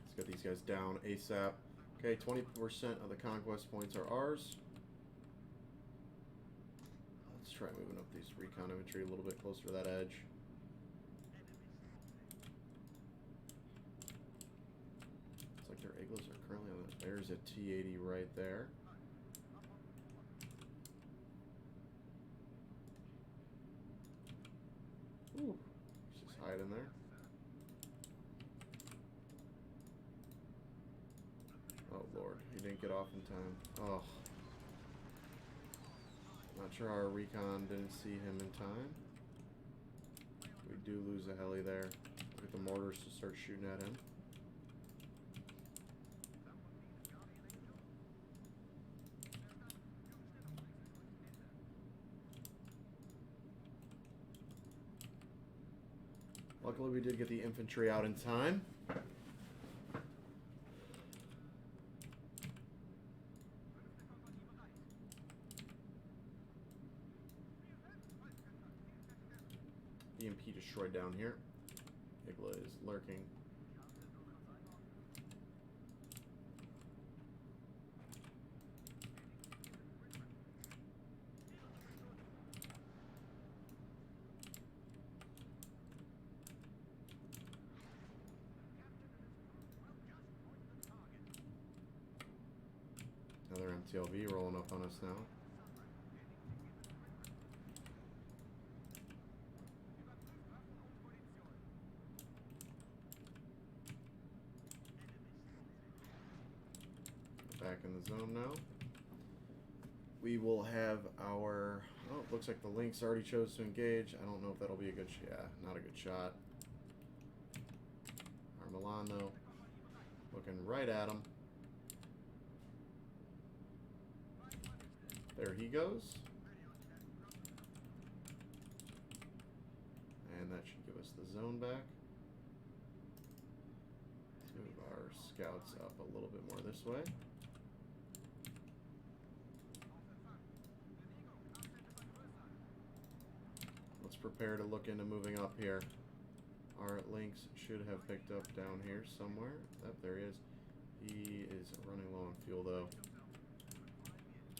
[SPEAKER 1] Let's get these guys down ASAP. Okay, 20% of the conquest points are ours. Let's try moving up these recon infantry a little bit closer to that edge. Their Iglos are currently on the... There's a T-80 right there. Ooh, let's just hide in there. Oh lord, he didn't get off in time. Oh. Not sure our recon didn't see him in time. We do lose a heli there. Get the mortars to start shooting at him. Luckily, we did get the infantry out in time. EMP destroyed down here. Igla is lurking. Another MTLV rolling up on us now. Back in the zone now. We will have our... Oh, it looks like the Lynx already chose to engage. I don't know if that'll be a good... Yeah, not a good shot. Our Milan, though, looking right at him. There he goes. And that should give us the zone back. Let's move our scouts up a little bit more this way. Let's prepare to look into moving up here. Our Lynx should have picked up down here somewhere. Oh, there he is. He is running low on fuel, though.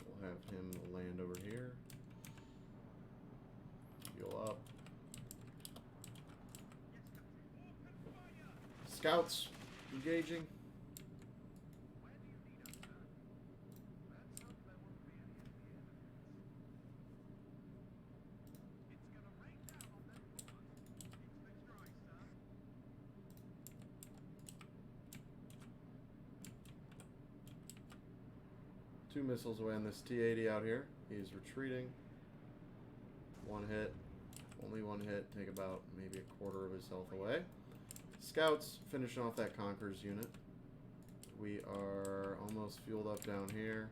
[SPEAKER 1] We'll have him land over here. Fuel up. Scouts engaging. 2 missiles away on this T-80 out here. He is retreating. 1 hit. Only 1 hit. Take about maybe a quarter of his health away. Scouts finishing off that Conqueror's unit. We are almost fueled up down here.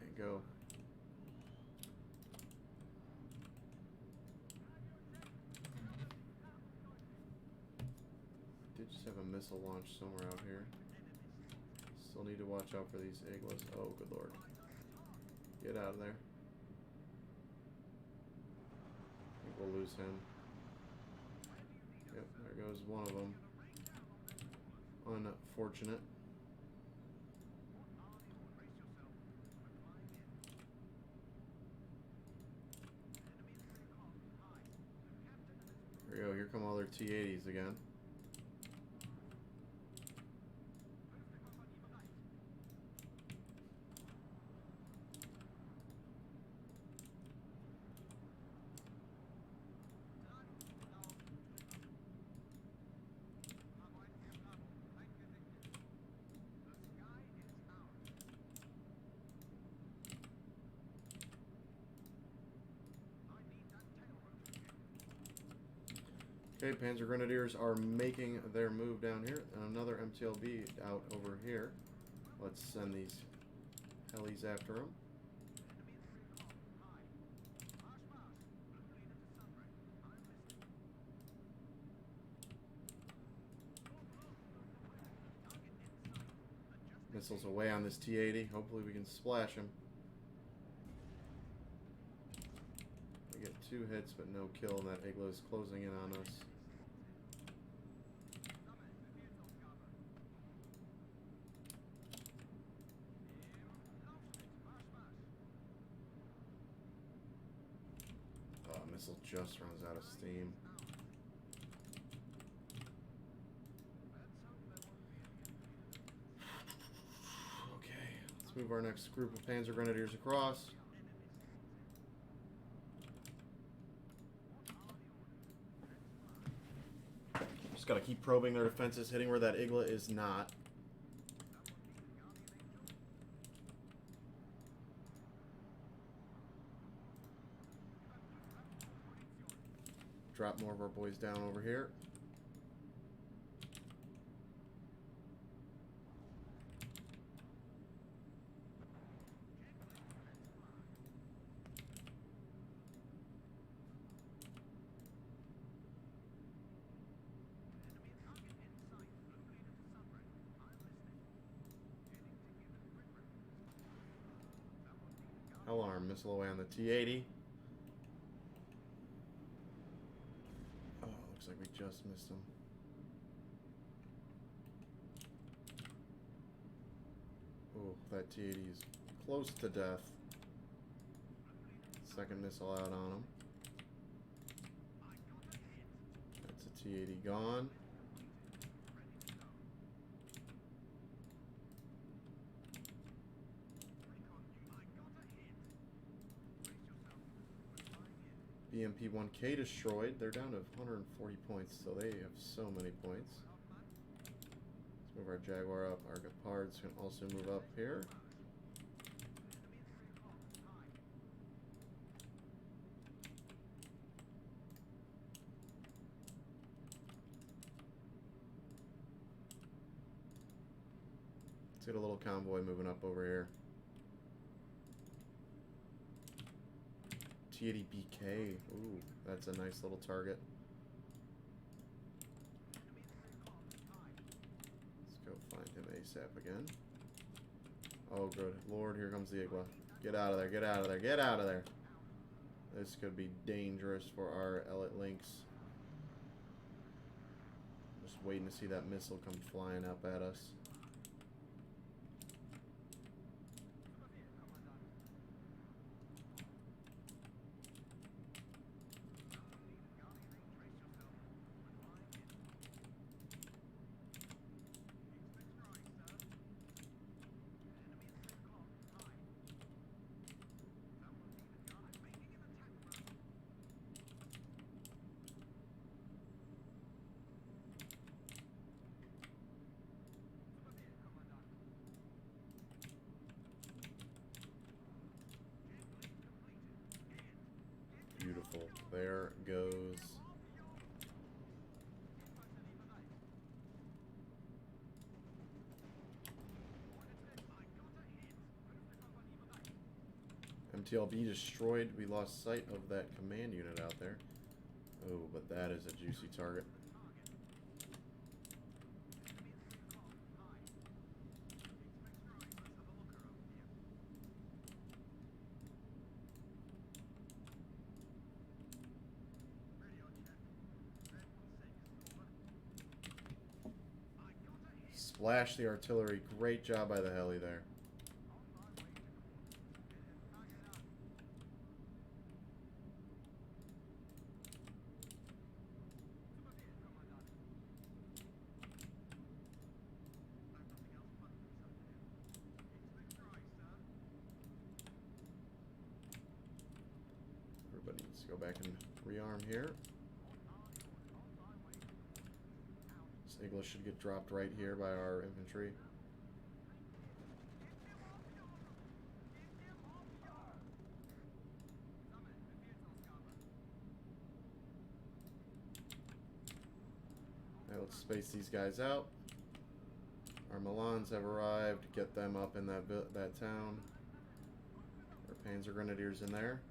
[SPEAKER 1] And go. Did just have a missile launch somewhere out here. Still need to watch out for these Iglas. Oh, good lord. Get out of there. I think we'll lose him. Yep, there goes one of them. Unfortunate. Here we go. Here come all their T-80s again. Okay, Panzer Grenadiers are making their move down here. And another MTLB out over here. Let's send these helis after them. Missiles away on this T-80. Hopefully we can splash him. We get 2 hits but no kill, and that Igla is closing in on us. Missile just runs out of steam. Okay, let's move our next group of Panzer Grenadiers across. Just gotta keep probing their defenses, hitting where that Igla is not. Drop more of our boys down over here. Alarm missile away on the T-80. Looks like we just missed him. Oh, that T-80 is close to death. Second missile out on him. That's a T-80 gone. BMP-1K destroyed. They're down to 140 points, so they have so many points. Let's move our Jaguar up. Our Gepards can also move up here. Let's get a little convoy moving up over here. T-80BK. Ooh, that's a nice little target. Let's go find him ASAP again. Oh, good Lord, here comes the Igla. Get out of there, get out of there, get out of there. This could be dangerous for our Elite Lynx. Just waiting to see that missile come flying up at us. there goes. MTLB destroyed. We lost sight of that command unit out there. Oh, but that is a juicy target. Splash the artillery. Great job by the heli there. Everybody needs to go back and rearm here. English should get dropped right here by our infantry. Now let's space these guys out. Our Milans have arrived. Get them up in that town. Our Panzer Grenadiers in there.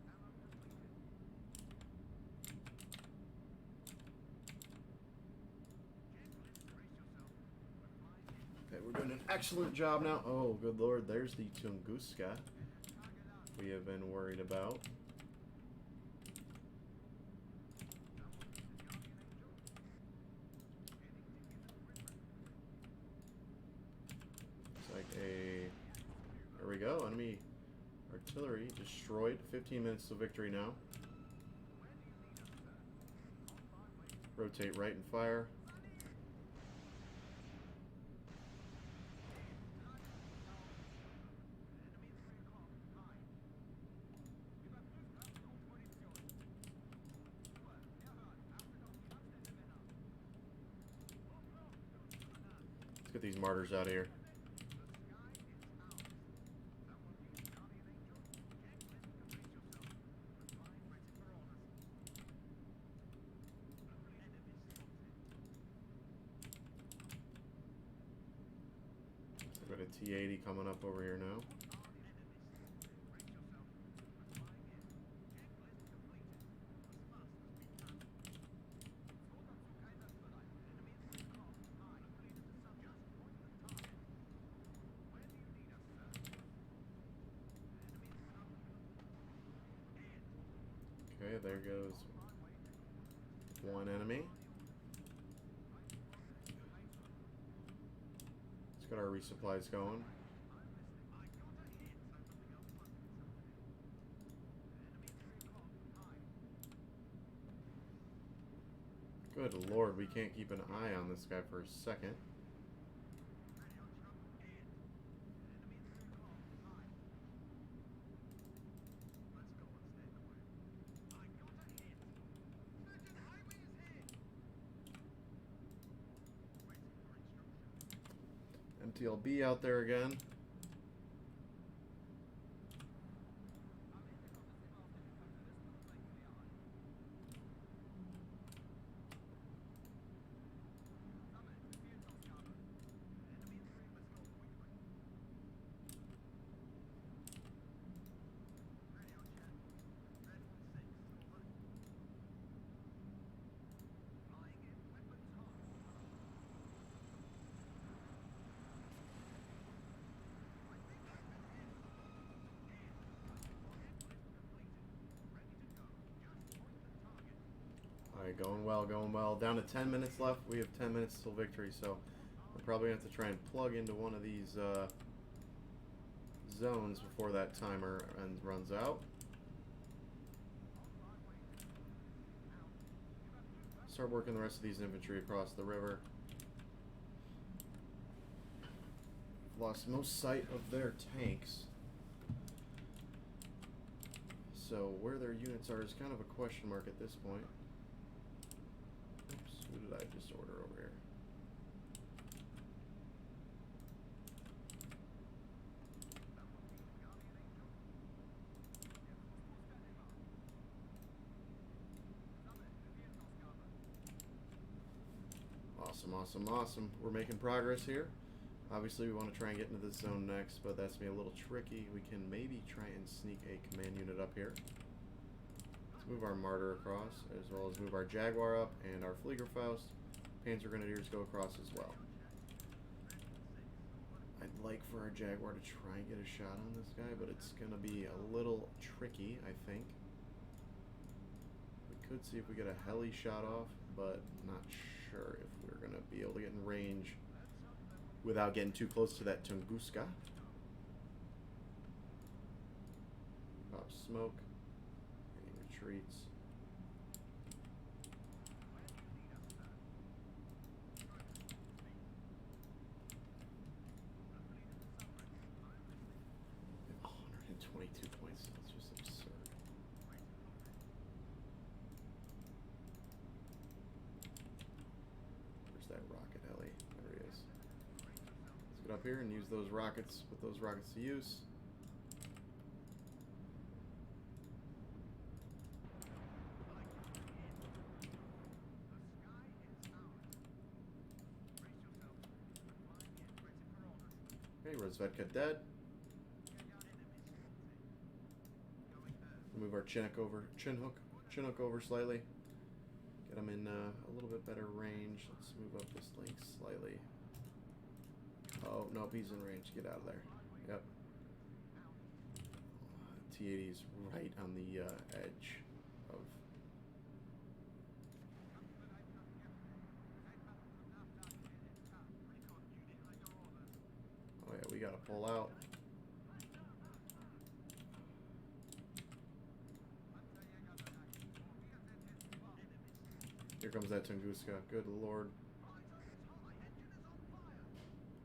[SPEAKER 1] We're doing an excellent job now. Oh, good lord, there's the Tunguska we have been worried about. Looks like there we go, enemy artillery destroyed. 15 minutes to victory now. Rotate right and fire. Let's get these martyrs out of here. I've got a T-80 coming up over here now. Okay, there goes one enemy. Let's get our resupplies going. Good lord, we can't keep an eye on this guy for a second. MTLB out there again. Alright, going well, going well. Down to 10 minutes left. We have 10 minutes till victory, so we're probably going to have to try and plug into one of these zones before that timer runs out. Start working the rest of these infantry across the river. Lost most sight of their tanks. So where their units are is kind of a question mark at this point. Oops, who did I just order over here? Awesome, awesome, awesome. We're making progress here. Obviously, we want to try and get into this zone next, but that's going to be a little tricky. We can maybe try and sneak a command unit up here. Let's move our Martyr across, as well as move our Jaguar up, and our Fliegerfaust. Panzer Grenadiers go across as well. I'd like for our Jaguar to try and get a shot on this guy, but it's going to be a little tricky, I think. We could see if we get a heli shot off, but not sure if we're going to be able to get in range without getting too close to that Tunguska. Pop smoke. And he retreats. We have 122 points. That's just absurd. Where's that rocket heli? There he is. Let's get up here and use those rockets, put those rockets to use. Okay, Rozvedka dead. Move our Chinook over slightly. Get him in a little bit better range. Let's move up this link slightly. Oh, nope, he's in range. Get out of there. Yep. T-80 is right on the edge of... Oh yeah, we gotta pull out. Here comes that Tunguska. Good lord.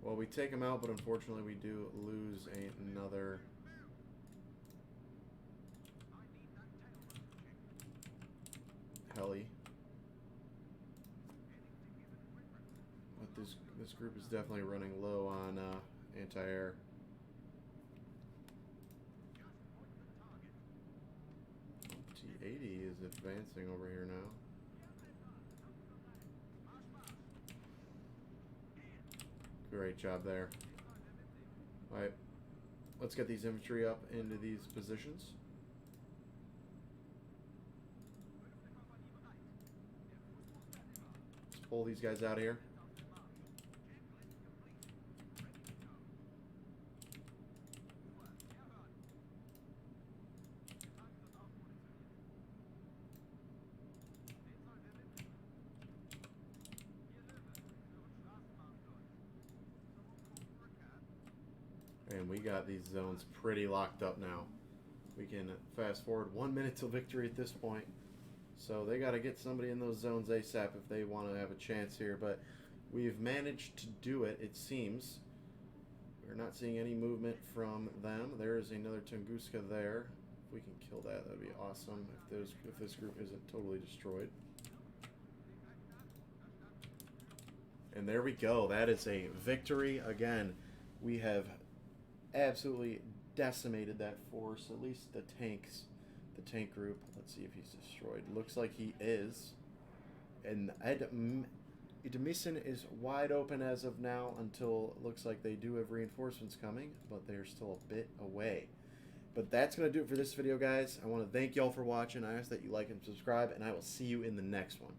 [SPEAKER 1] Well, we take him out, but unfortunately we do lose another... heli. But this group is definitely running low on anti-air. T-80 is advancing over here now. Great job there. Alright, let's get these infantry up into these positions. Let's pull these guys out of here. And we got these zones pretty locked up now. We can fast forward 1 minute till victory at this point. So they got to get somebody in those zones ASAP if they want to have a chance here. But we've managed to do it, it seems. We're not seeing any movement from them. There is another Tunguska there. If we can kill that, that'd be awesome. If this group isn't totally destroyed. And there we go. That is a victory. Again, we have absolutely decimated that force, at least the tanks, the tank group. Let's see if he's destroyed. Looks like he is. And Edmison is wide open as of now until it looks like they do have reinforcements coming, but they're still a bit away. But that's going to do it for this video, guys. I want to thank y'all for watching. I ask that you like and subscribe, and I will see you in the next one.